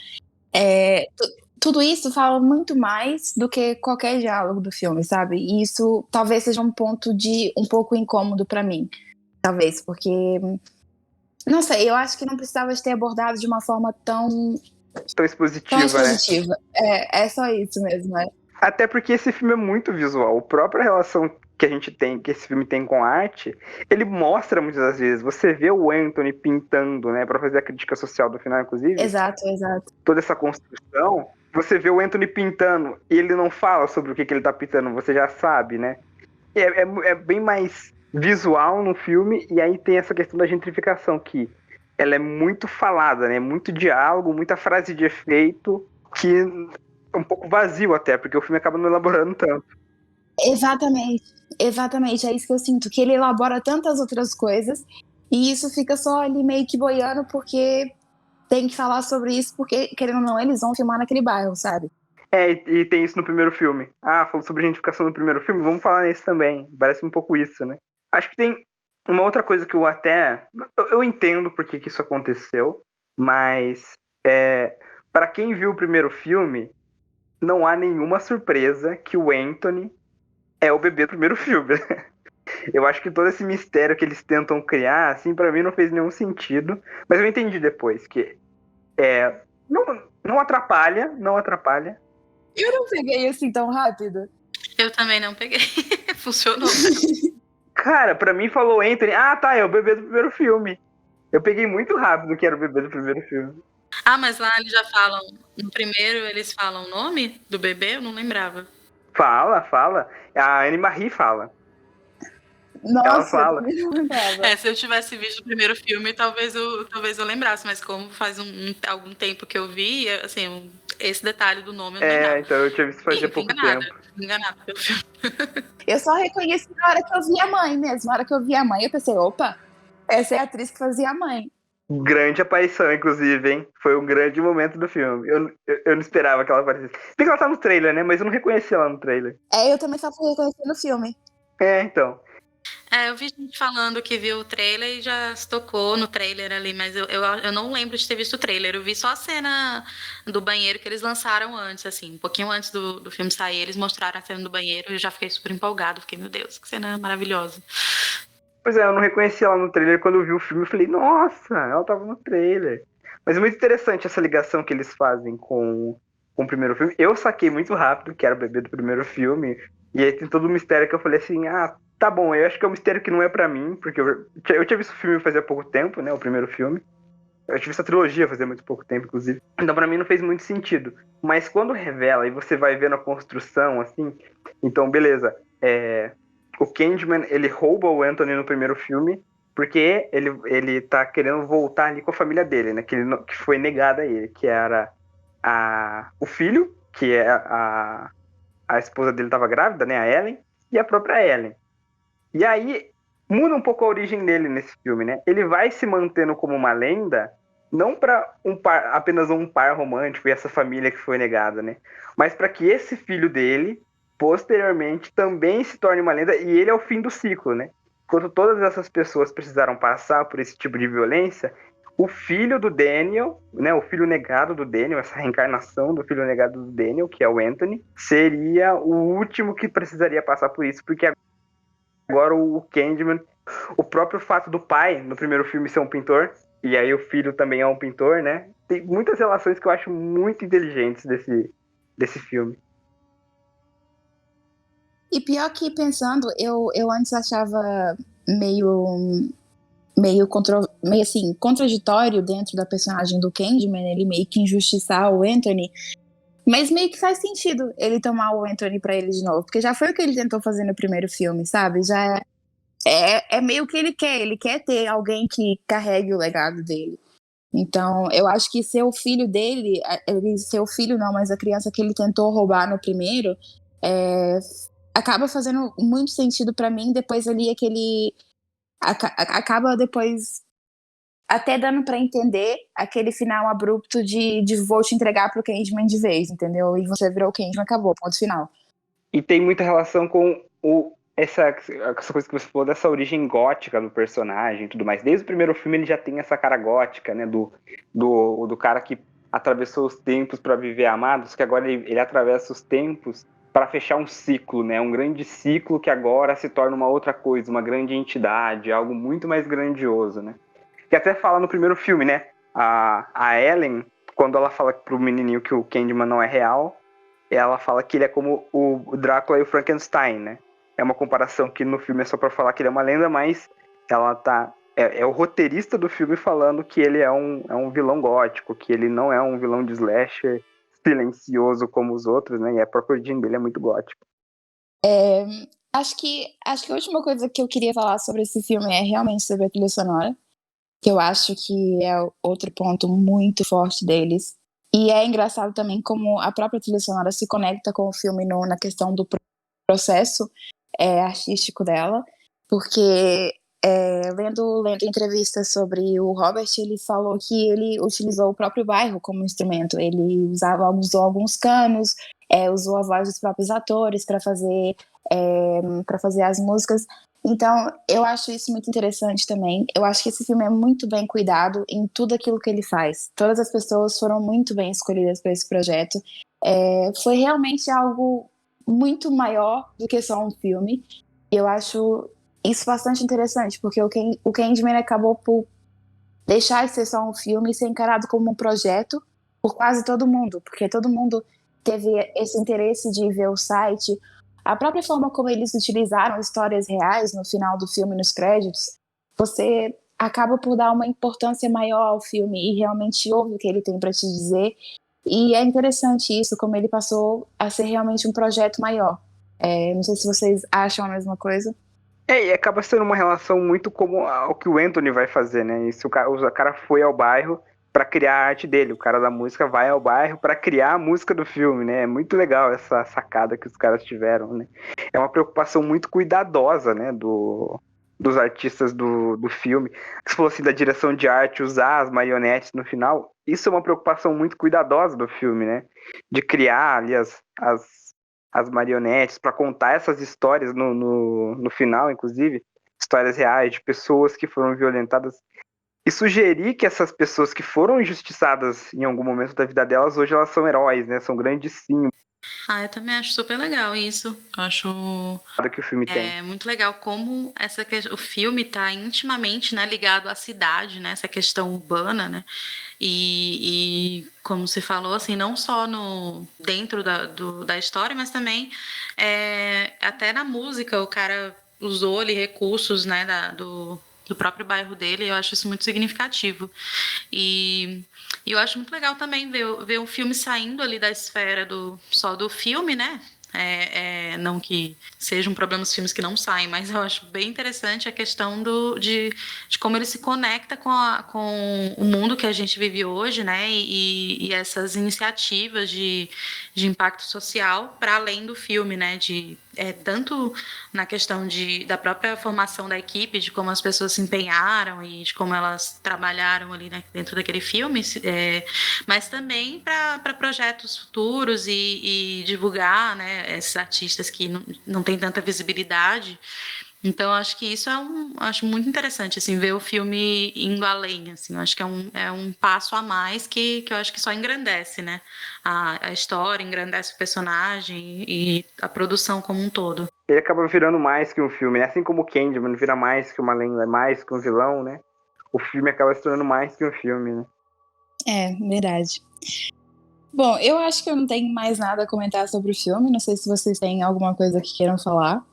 Tudo isso fala muito mais do que qualquer diálogo do filme, sabe? E isso talvez seja um ponto de um pouco incômodo pra mim. Talvez, porque... Não sei, eu acho que não precisava ter abordado de uma forma tão expositiva, né? É só isso mesmo, né? Até porque esse filme é muito visual. A própria relação que a gente tem, que esse filme tem com a arte, ele mostra muitas das vezes. Você vê o Anthony pintando, né, para fazer a crítica social do final, inclusive. Exato. Toda essa construção, você vê o Anthony pintando e ele não fala sobre o que ele tá pintando, você já sabe, né? É bem mais visual no filme, e aí tem essa questão da gentrificação, que ela é muito falada, né? Muito diálogo, muita frase de efeito, que é um pouco vazio até, porque o filme acaba não elaborando tanto. Exatamente, é isso que eu sinto, que ele elabora tantas outras coisas, e isso fica só ali meio que boiando, porque tem que falar sobre isso, porque, querendo ou não, eles vão filmar naquele bairro, sabe? E tem isso no primeiro filme. Falou sobre gentrificação no primeiro filme, vamos falar nesse também. Parece um pouco isso, né? Acho que tem uma outra coisa que eu entendo por que isso aconteceu, mas para quem viu o primeiro filme, não há nenhuma surpresa que o Anthony é o bebê do primeiro filme. Eu acho que todo esse mistério que eles tentam criar, assim, pra mim não fez nenhum sentido. Mas eu entendi depois que não atrapalha. Eu não peguei assim tão rápido. Eu também não peguei. Funcionou. Cara, pra mim falou Anthony, tá, é o bebê do primeiro filme. Eu peguei muito rápido que era o bebê do primeiro filme. Mas lá eles já falam, no primeiro eles falam o nome do bebê? Eu não lembrava. Fala. A Anne Marie fala. Nossa, ela fala. Eu não lembrava. Se eu tivesse visto o primeiro filme, talvez eu lembrasse, mas como faz algum tempo que eu vi, assim, esse detalhe do nome eu não lembrava. Então eu tinha visto fazia pouco tempo. Enganada pelo filme. Eu só reconheci na hora que eu vi a mãe mesmo. Na hora que eu vi a mãe, eu pensei, opa, essa é a atriz que fazia a mãe. Grande aparição, inclusive, hein? Foi um grande momento do filme. Eu não esperava que ela aparecesse. Porque ela tá no trailer, né? Mas eu não reconheci ela no trailer. Eu também só fui reconhecer no filme. Então. Eu vi gente falando que viu o trailer e já se tocou no trailer ali, mas eu não lembro de ter visto o trailer. Eu vi só a cena do banheiro que eles lançaram antes, assim, um pouquinho antes do filme sair, eles mostraram a cena do banheiro e eu já fiquei super empolgado. Fiquei, meu Deus, que cena maravilhosa. Pois eu não reconheci ela no trailer. Quando eu vi o filme, eu falei, nossa, ela tava no trailer. Mas é muito interessante essa ligação que eles fazem com o primeiro filme. Eu saquei muito rápido que era o bebê do primeiro filme. E aí tem todo o mistério que eu falei assim, tá bom, eu acho que é um mistério que não é pra mim, porque eu tinha visto o filme fazia pouco tempo, né, o primeiro filme. Eu tive essa trilogia fazia muito pouco tempo, inclusive. Então pra mim não fez muito sentido. Mas quando revela e você vai vendo a construção, assim, então beleza, o Candyman, ele rouba o Anthony no primeiro filme, porque ele tá querendo voltar ali com a família dele, né, que foi negada a ele, que era o filho, que é a esposa dele estava grávida, né, a Ellen, e a própria Ellen. E aí, muda um pouco a origem dele nesse filme, né? Ele vai se mantendo como uma lenda, não para apenas um par romântico e essa família que foi negada, né? Mas para que esse filho dele, posteriormente, também se torne uma lenda, e ele é o fim do ciclo, né? Enquanto todas essas pessoas precisaram passar por esse tipo de violência, o filho do Daniel, né, o filho negado do Daniel, essa reencarnação do filho negado do Daniel, que é o Anthony, seria o último que precisaria passar por isso, porque agora o Candyman, o próprio fato do pai, no primeiro filme, ser um pintor, e aí o filho também é um pintor, né? Tem muitas relações que eu acho muito inteligentes desse filme. E pior que pensando, eu antes achava meio assim, contraditório dentro da personagem do Candyman, ele meio que injustiçar o Anthony, mas meio que faz sentido ele tomar o Anthony pra ele de novo, porque já foi o que ele tentou fazer no primeiro filme, sabe? Já é meio que ele quer ter alguém que carregue o legado dele. Então, eu acho que ser o filho dele, ele ser o filho não, mas a criança que ele tentou roubar no primeiro, acaba fazendo muito sentido pra mim, depois ali aquele acaba depois até dando pra entender aquele final abrupto de vou te entregar pro Candyman de vez, entendeu? E você virou o Candyman, acabou, ponto final. E tem muita relação com essa coisa que você falou dessa origem gótica do personagem e tudo mais. Desde o primeiro filme ele já tem essa cara gótica, né? Do cara que atravessou os tempos para viver amados, que agora ele atravessa os tempos para fechar um ciclo, né? Um grande ciclo que agora se torna uma outra coisa, uma grande entidade, algo muito mais grandioso, né? Que até fala no primeiro filme, né? A Ellen, quando ela fala pro menininho que o Candyman não é real, ela fala que ele é como o Drácula e o Frankenstein, né? É uma comparação que no filme é só pra falar que ele é uma lenda, mas ela tá... É o roteirista do filme falando que ele é um vilão gótico, que ele não é um vilão de slasher silencioso como os outros, né? E a própria origem dele é muito gótico. Acho que a última coisa que eu queria falar sobre esse filme é realmente sobre a trilha sonora, que eu acho que é outro ponto muito forte deles. E é engraçado também como a própria trilha sonora se conecta com o filme na questão do processo artístico dela, porque lendo entrevistas sobre o Robert, ele falou que ele utilizou o próprio bairro como instrumento. Ele usou alguns canos, usou a voz dos próprios atores para fazer as músicas. Então, eu acho isso muito interessante também. Eu acho que esse filme é muito bem cuidado em tudo aquilo que ele faz. Todas as pessoas foram muito bem escolhidas para esse projeto. Foi realmente algo muito maior do que só um filme. E eu acho isso bastante interessante, porque o Candyman acabou por deixar de ser só um filme e ser encarado como um projeto por quase todo mundo, porque todo mundo teve esse interesse de ver o site. A própria forma como eles utilizaram histórias reais no final do filme, nos créditos, você acaba por dar uma importância maior ao filme e realmente ouve o que ele tem para te dizer. E é interessante isso, como ele passou a ser realmente um projeto maior. Não sei se vocês acham a mesma coisa. E acaba sendo uma relação muito como o que o Anthony vai fazer, né? E se o cara foi ao bairro para criar a arte dele, o cara da música vai ao bairro para criar a música do filme, né? É muito legal essa sacada que os caras tiveram, né? É uma preocupação muito cuidadosa, né? Dos artistas do filme. Se fosse da direção de arte usar as marionetes no final, isso é uma preocupação muito cuidadosa do filme, né? De criar ali as marionetes, para contar essas histórias no final, inclusive, histórias reais de pessoas que foram violentadas, e sugerir que essas pessoas que foram injustiçadas em algum momento da vida delas, hoje elas são heróis, né? São grandes símbolos. Eu também acho super legal isso. Eu acho Que o filme tem. Muito legal como o filme está intimamente, né, ligado à cidade, né, essa questão urbana, né, e como você falou, assim, não só dentro da história, mas também até na música o cara usou ali recursos, né, do próprio bairro dele. Eu acho isso muito significativo. E eu acho muito legal também ver o filme saindo ali da esfera só do filme, né? Não que seja um problema os filmes que não saem, mas eu acho bem interessante a questão de como ele se conecta com o mundo que a gente vive hoje, né? E essas iniciativas de impacto social para além do filme, né? Tanto na questão da própria formação da equipe, de como as pessoas se empenharam e de como elas trabalharam ali, né, dentro daquele filme, mas também para projetos futuros e divulgar, né, esses artistas que não têm tanta visibilidade. Então, eu acho que isso acho muito interessante, assim, ver o filme indo além, assim, eu acho que é um passo a mais que eu acho que só engrandece, né, a história, engrandece o personagem e a produção como um todo. Ele acaba virando mais que um filme, né? Assim como o Candyman vira mais que uma lenda, mais que um vilão, né? O filme acaba se tornando mais que um filme, né? É, verdade. Bom, eu acho que eu não tenho mais nada a comentar sobre o filme. Não sei se vocês têm alguma coisa que queiram falar.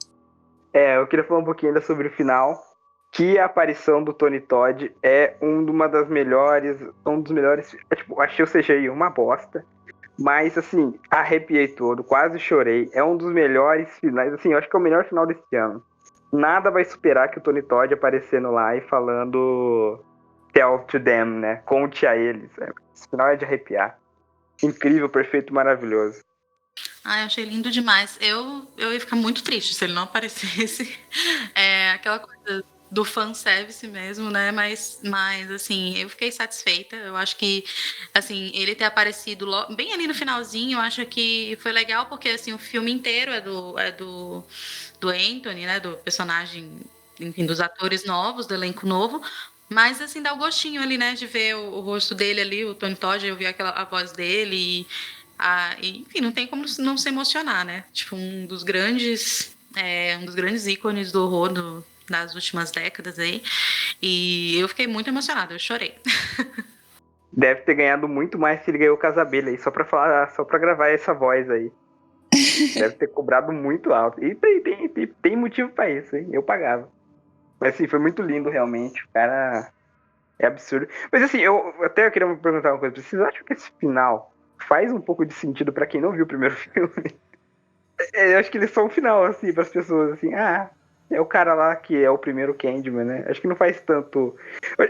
Eu queria falar um pouquinho ainda sobre o final, que a aparição do Tony Todd é um dos melhores, tipo, achei o CGI uma bosta, mas assim, arrepiei todo, quase chorei, é um dos melhores finais, assim, eu acho que é o melhor final desse ano. Nada vai superar que o Tony Todd aparecendo lá e falando tell to them, né, conte a eles, esse final é de arrepiar. Incrível, perfeito, maravilhoso. Eu achei lindo demais. Eu ia ficar muito triste se ele não aparecesse. É aquela coisa do fanservice mesmo, né? Mas, assim, eu fiquei satisfeita. Eu acho que, assim, ele ter aparecido bem ali no finalzinho, eu acho que foi legal, porque, assim, o filme inteiro é do Anthony, né? Do personagem, enfim, dos atores novos, do elenco novo. Mas, assim, dá o gostinho ali, né? De ver o rosto dele ali, o Tony Todd, eu vi a voz dele enfim, não tem como não se emocionar, né? Tipo, um dos grandes ícones do horror das últimas décadas aí. E eu fiquei muito emocionada, eu chorei. Deve ter ganhado muito mais se ele ganhou o Casabelha aí, só pra gravar essa voz aí. Deve ter cobrado muito alto. E tem motivo pra isso, hein? Eu pagava. Mas assim, foi muito lindo realmente. O cara é absurdo. Mas assim, eu queria me perguntar uma coisa. Vocês acham que esse final faz um pouco de sentido pra quem não viu o primeiro filme? Eu acho que eles são um final, assim, pras pessoas, assim, é o cara lá que é o primeiro Candyman, né? Acho que não faz tanto.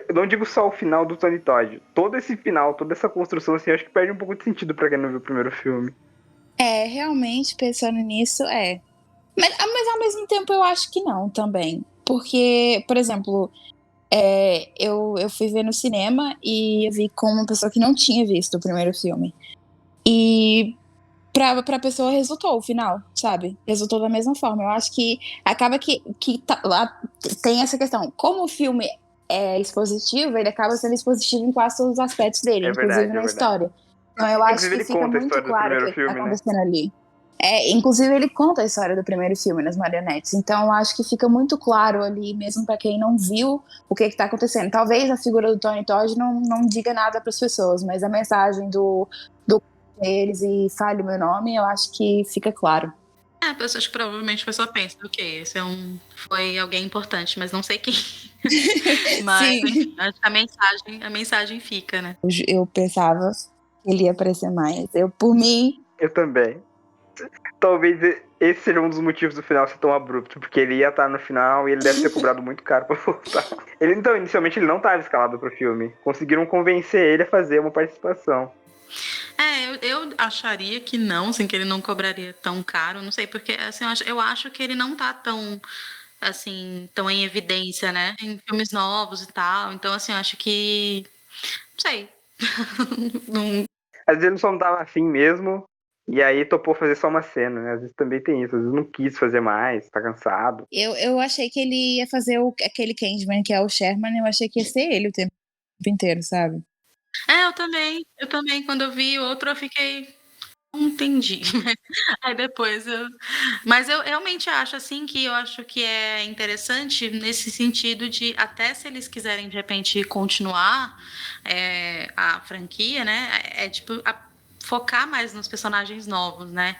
Eu não digo só o final do Tony Todd. Todo esse final, toda essa construção, assim, acho que perde um pouco de sentido pra quem não viu o primeiro filme. Realmente, pensando nisso, Mas ao mesmo tempo eu acho que não também. Porque, por exemplo, eu fui ver no cinema e eu vi com uma pessoa que não tinha visto o primeiro filme. E pra pessoa resultou o final, sabe? Resultou da mesma forma. Eu acho que acaba que lá tem essa questão. Como o filme é expositivo, ele acaba sendo expositivo em quase todos os aspectos dele, É inclusive verdade, é na verdade. história. Então eu acho Inclusive que ele fica conta a muito história do claro o que primeiro tá filme, né? acontecendo ali. Inclusive ele conta a história do primeiro filme nas marionetes. Então eu acho que fica muito claro ali, mesmo pra quem não viu o que tá acontecendo. Talvez a figura do Tony Todd não diga nada pras pessoas, mas a mensagem do eles e fale o meu nome, eu acho que fica claro. A pessoa acho que provavelmente a pessoa pensa, ok, esse foi alguém importante, mas não sei quem. Mas, Sim. enfim, acho que a mensagem fica, né? Eu pensava que ele ia aparecer mais. Por mim. Eu também. Talvez esse seja um dos motivos do final ser tão abrupto, porque ele ia estar no final e ele deve ter cobrado muito caro pra voltar. Então, inicialmente ele não estava escalado pro filme. Conseguiram convencer ele a fazer uma participação. Eu acharia que não, assim, que ele não cobraria tão caro, não sei, porque assim, eu acho que ele não tá tão, assim, tão em evidência, né, em filmes novos e tal, então, assim, eu acho que, não sei, não, Às vezes ele só não tava afim mesmo, e aí topou fazer só uma cena, né? Às vezes também tem isso, às vezes não quis fazer mais, tá cansado. Eu achei que ele ia fazer aquele Candyman, que é o Sherman, eu achei que ia ser ele o tempo inteiro, sabe? eu também, quando eu vi outro, eu fiquei, não entendi, aí depois mas eu realmente acho, assim, que eu acho que é interessante nesse sentido de, até se eles quiserem, de repente, continuar a franquia, né, tipo, focar mais nos personagens novos, né,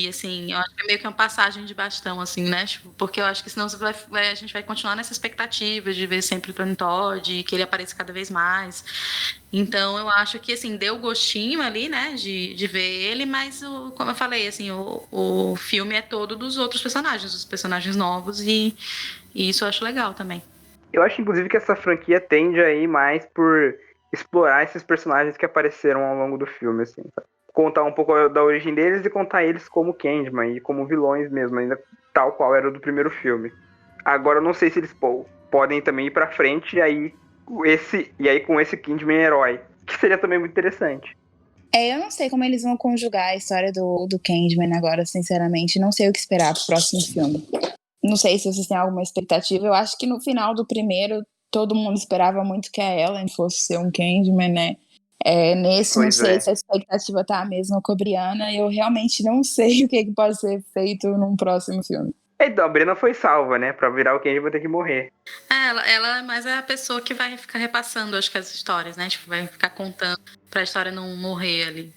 assim, eu acho que é meio que uma passagem de bastão, assim, né, tipo, porque eu acho que senão a gente vai continuar nessa expectativa de ver sempre o Tony Todd, e que ele apareça cada vez mais. Então, eu acho que, assim, deu gostinho ali, né, de ver ele, mas, como eu falei, assim, o filme é todo dos outros personagens, dos personagens novos, e isso eu acho legal também. Eu acho, inclusive, que essa franquia tende a ir mais por explorar esses personagens que apareceram ao longo do filme, assim. Contar um pouco da origem deles e contar eles como Candyman e como vilões mesmo, ainda tal qual era o do primeiro filme. Agora, eu não sei se eles podem também ir pra frente e aí com esse Candyman herói, que seria também muito interessante. Eu não sei como eles vão conjugar a história do Candyman agora, sinceramente. Não sei o que esperar pro próximo filme. Não sei se vocês têm alguma expectativa. Eu acho que no final do primeiro, todo mundo esperava muito que a Ellen fosse ser um Candyman, né? Nesse, não Pois sei é. se a expectativa tá a mesma com a Brianna. Eu realmente não sei o que pode ser feito num próximo filme. Então, a Brena foi salva, né? Pra virar o Candy vai ter que morrer. Ela é mais a pessoa que vai ficar repassando, acho que as histórias, né? Tipo, vai ficar contando pra história não morrer ali.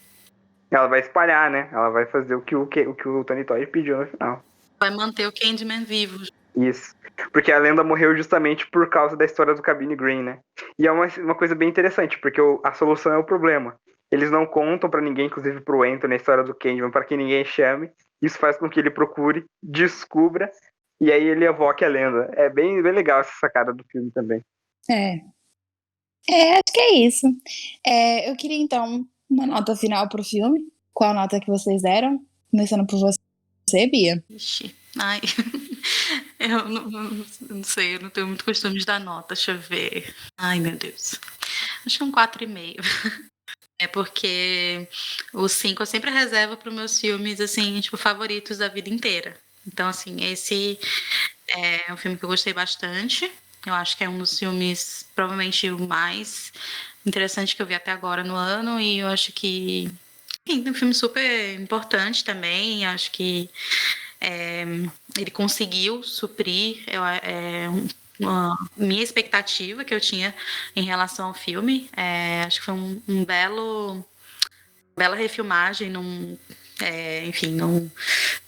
Ela vai espalhar, né? Ela vai fazer o que o Tony Todd pediu no final. Vai manter o Candyman vivo. Isso. Porque a lenda morreu justamente por causa da história do Cabine Green, né? E é uma coisa bem interessante, porque a solução é o problema. Eles não contam pra ninguém, inclusive pro Anthony, a história do Candyman, para que ninguém chame. Isso faz com que ele procure, descubra, e aí ele evoque a lenda. É bem, bem legal essa sacada do filme também. Acho que é isso. Eu queria, então, uma nota final pro filme. Qual a nota que vocês deram? Começando por você, Bia. Ixi, ai. Eu não sei, eu não tenho muito costume de dar nota, deixa eu ver. Ai, meu Deus. Acho que um 4,5. É porque o 5 eu sempre reservo para os meus filmes, assim, tipo, favoritos da vida inteira. Então, assim, esse é um filme que eu gostei bastante. Eu acho que é um dos filmes, provavelmente, o mais interessante que eu vi até agora no ano. E eu acho que, enfim, é um filme super importante também. Acho que ele conseguiu suprir uma minha expectativa que eu tinha em relação ao filme. Acho que foi um bela refilmagem, enfim,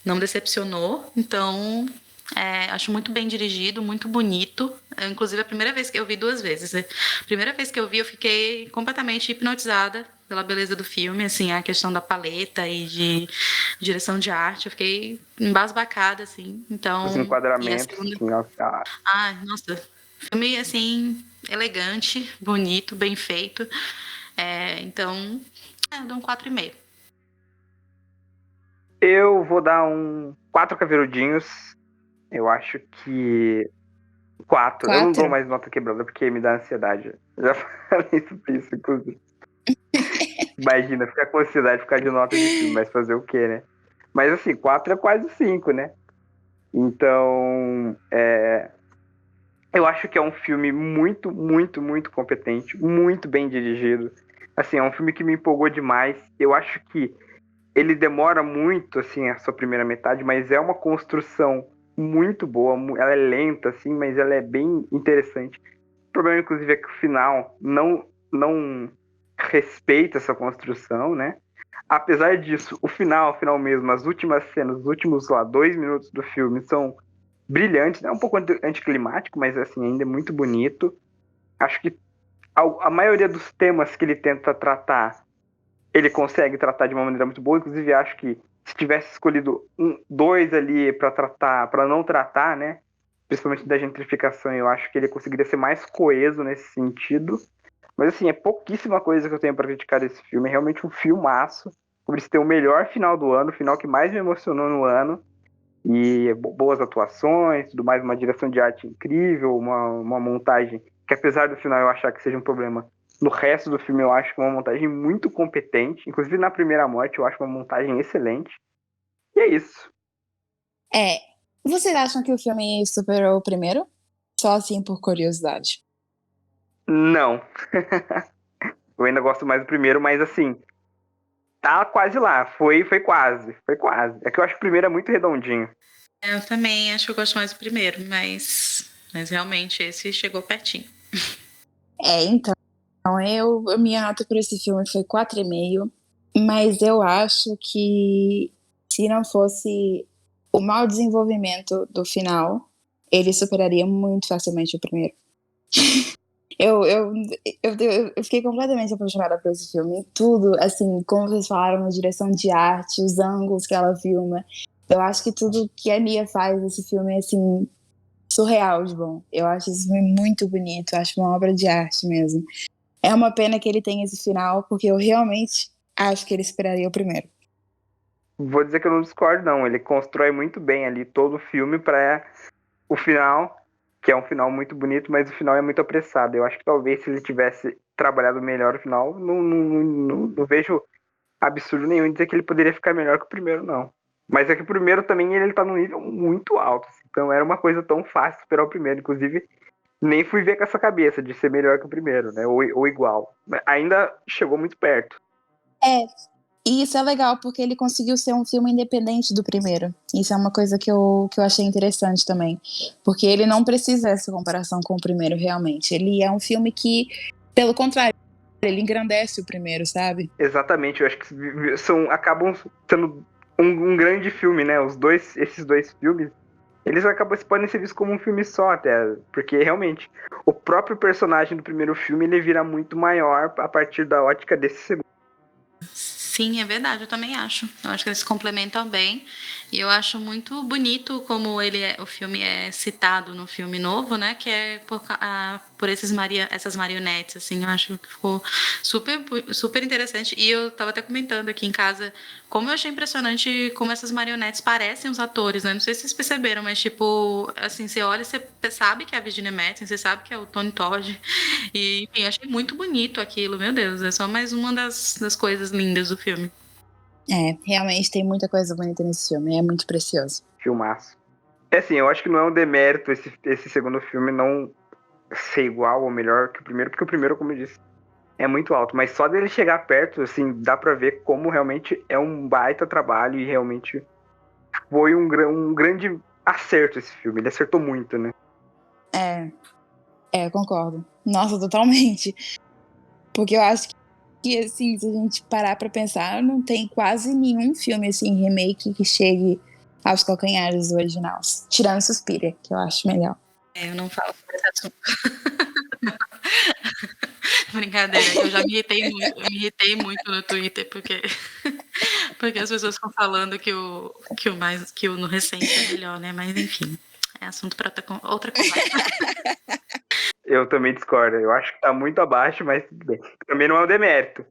não decepcionou. Então, acho muito bem dirigido, muito bonito. Inclusive, a primeira vez que eu vi 2 vezes. Né? A primeira vez que eu vi, eu fiquei completamente hipnotizada pela beleza do filme, assim, a questão da paleta e de direção de arte. Eu fiquei embasbacada, assim. Então, Os e a enquadramentos, segunda... assim, Ai, nossa, filme, assim, elegante, bonito, bem feito. Então, eu dou um 4,5. eu vou dar 4 caveirudinhos. Eu acho que 4. Eu não dou 4? mais nota quebrada porque me dá ansiedade. Eu já falei sobre isso, inclusive. Imagina, ficar com ansiedade, ficar de nota de filme, mas fazer o quê, né? Mas assim, 4 é quase 5, né? Então, eu acho que é um filme muito, muito, muito competente, muito bem dirigido. Assim, é um filme que me empolgou demais. Eu acho que ele demora muito, assim, a sua primeira metade, mas é uma construção muito boa. Ela é lenta, assim, mas ela é bem interessante. O problema, inclusive, é que o final não respeita essa construção, né? Apesar disso, o final mesmo, as últimas cenas, os últimos, lá, 2 minutos do filme são brilhantes, né? Um pouco anticlimático, mas, assim, ainda é muito bonito. Acho que a maioria dos temas que ele tenta tratar ele consegue tratar de uma maneira muito boa. Inclusive, acho que se tivesse escolhido 2 ali para tratar, para não tratar, né? Principalmente da gentrificação, eu acho que ele conseguiria ser mais coeso nesse sentido. Mas assim, é pouquíssima coisa que eu tenho para criticar desse filme. É realmente um filmaço. Por isso ter o melhor final do ano, o final que mais me emocionou no ano. E boas atuações, tudo mais, uma direção de arte incrível, uma montagem que, apesar do final eu achar que seja um problema, no resto do filme eu acho que é uma montagem muito competente. Inclusive na Primeira Morte eu acho uma montagem excelente. E é isso. Vocês acham que o filme superou o primeiro? Só assim por curiosidade. Não. Eu ainda gosto mais do primeiro, mas assim, tá quase lá. Foi quase. Foi quase. É que eu acho que o primeiro é muito redondinho. Eu também acho que eu gosto mais do primeiro, mas realmente esse chegou pertinho. Então, a minha nota por esse filme foi 4,5, mas eu acho que se não fosse o mau desenvolvimento do final, ele superaria muito facilmente o primeiro. Eu fiquei completamente apaixonada por esse filme. Tudo, assim, como vocês falaram, a direção de arte, os ângulos que ela filma. Eu acho que tudo que a Nia faz nesse filme é, assim, surreal de bom. Eu acho esse filme muito bonito, acho uma obra de arte mesmo. É uma pena que ele tenha esse final, porque eu realmente acho que ele esperaria o primeiro. Vou dizer que eu não discordo, não. Ele constrói muito bem ali todo o filme para o final, que é um final muito bonito, mas o final é muito apressado. Eu acho que talvez se ele tivesse trabalhado melhor o final, não vejo absurdo nenhum em dizer que ele poderia ficar melhor que o primeiro, não. Mas é que o primeiro também ele tá num nível muito alto. Assim, então era uma coisa tão fácil superar o primeiro. Inclusive, nem fui ver com essa cabeça de ser melhor que o primeiro, né? Ou igual. Mas ainda chegou muito perto. E isso é legal, porque ele conseguiu ser um filme independente do primeiro. Isso é uma coisa que eu achei interessante também. Porque ele não precisa dessa comparação com o primeiro, realmente. Ele é um filme que, pelo contrário, ele engrandece o primeiro, sabe? Exatamente, eu acho que acabam sendo um grande filme, né? Esses dois filmes, podem ser vistos como um filme só até, porque realmente o próprio personagem do primeiro filme ele vira muito maior a partir da ótica desse segundo. Sim, é verdade, eu também acho. Eu acho que eles se complementam bem. E eu acho muito bonito como o filme é citado no filme novo, né? Que é por essas marionetes, assim. Eu acho que ficou super, super interessante. E eu tava até comentando aqui em casa como eu achei impressionante como essas marionetes parecem os atores, né? Não sei se vocês perceberam, mas tipo, assim, você olha e você sabe que é a Virginia Madsen, você sabe que é o Tony Todd. E, enfim, eu achei muito bonito aquilo, meu Deus. É só mais uma das coisas lindas do filme. Realmente tem muita coisa bonita nesse filme. É muito precioso. Filmaço. É assim, eu acho que não é um demérito esse segundo filme não ser igual ou melhor que o primeiro, porque o primeiro, como eu disse, é muito alto. Mas só dele chegar perto, assim, dá pra ver como realmente é um baita trabalho e realmente foi um grande acerto esse filme. Ele acertou muito, né? Eu concordo. Nossa, totalmente. Porque eu acho que, assim, se a gente parar pra pensar, não tem quase nenhum filme, assim, remake que chegue aos calcanhares do original. Tirando Suspiria, que eu acho melhor. Eu não falo sobre esse assunto. Brincadeira, que eu já me irritei muito no Twitter, porque as pessoas ficam falando que o no recente é melhor, né? Mas enfim, é assunto para outra conversa. Eu também discordo. Eu acho que tá muito abaixo, mas tudo bem. Também não é um demérito.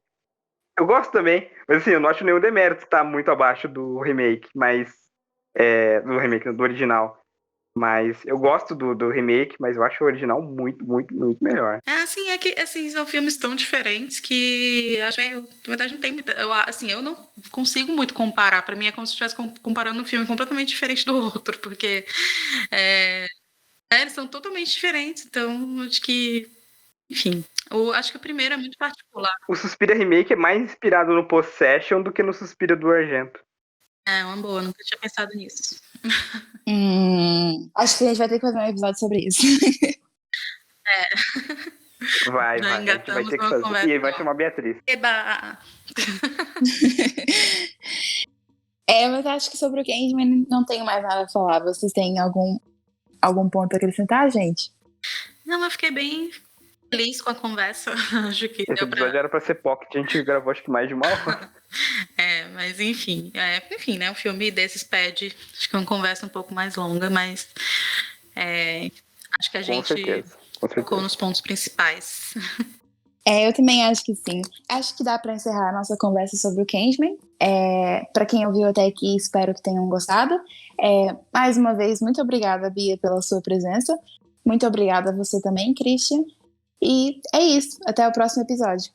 Eu gosto também, mas assim, eu não acho nenhum demérito estar muito abaixo do remake, mas. Do remake, do original. Mas eu gosto do remake, mas eu acho o original muito, muito, muito melhor. Assim, é que assim, são filmes tão diferentes que acho que, na verdade, não tem muita. Eu não consigo muito comparar. Para mim é como se estivesse comparando um filme completamente diferente do outro, porque eles são totalmente diferentes, então acho que. Enfim, acho que o primeiro é muito particular. O Suspiria Remake é mais inspirado no Possession do que no Suspiria do Argento. É uma boa, nunca tinha pensado nisso. Acho que a gente vai ter que fazer um episódio sobre isso. Vai. Já A gente vai engatamos ter que uma fazer. conversa. E aí vai chamar Beatriz. Eba! Mas acho que sobre o Candyman não tenho mais nada a falar. Vocês têm algum ponto a acrescentar, gente? Não, eu fiquei bem feliz com a conversa. Acho que Esse episódio era pra ser pocket, a gente gravou acho que mais de uma hora. Mas enfim, né? Um filme desses pede, acho que uma conversa um pouco mais longa, mas acho que a gente focou nos pontos principais. Eu também acho que sim. Acho que dá para encerrar a nossa conversa sobre o Candyman. Para quem ouviu até aqui, espero que tenham gostado. Mais uma vez, muito obrigada, Bia, pela sua presença. Muito obrigada a você também, Christian. E é isso. Até o próximo episódio.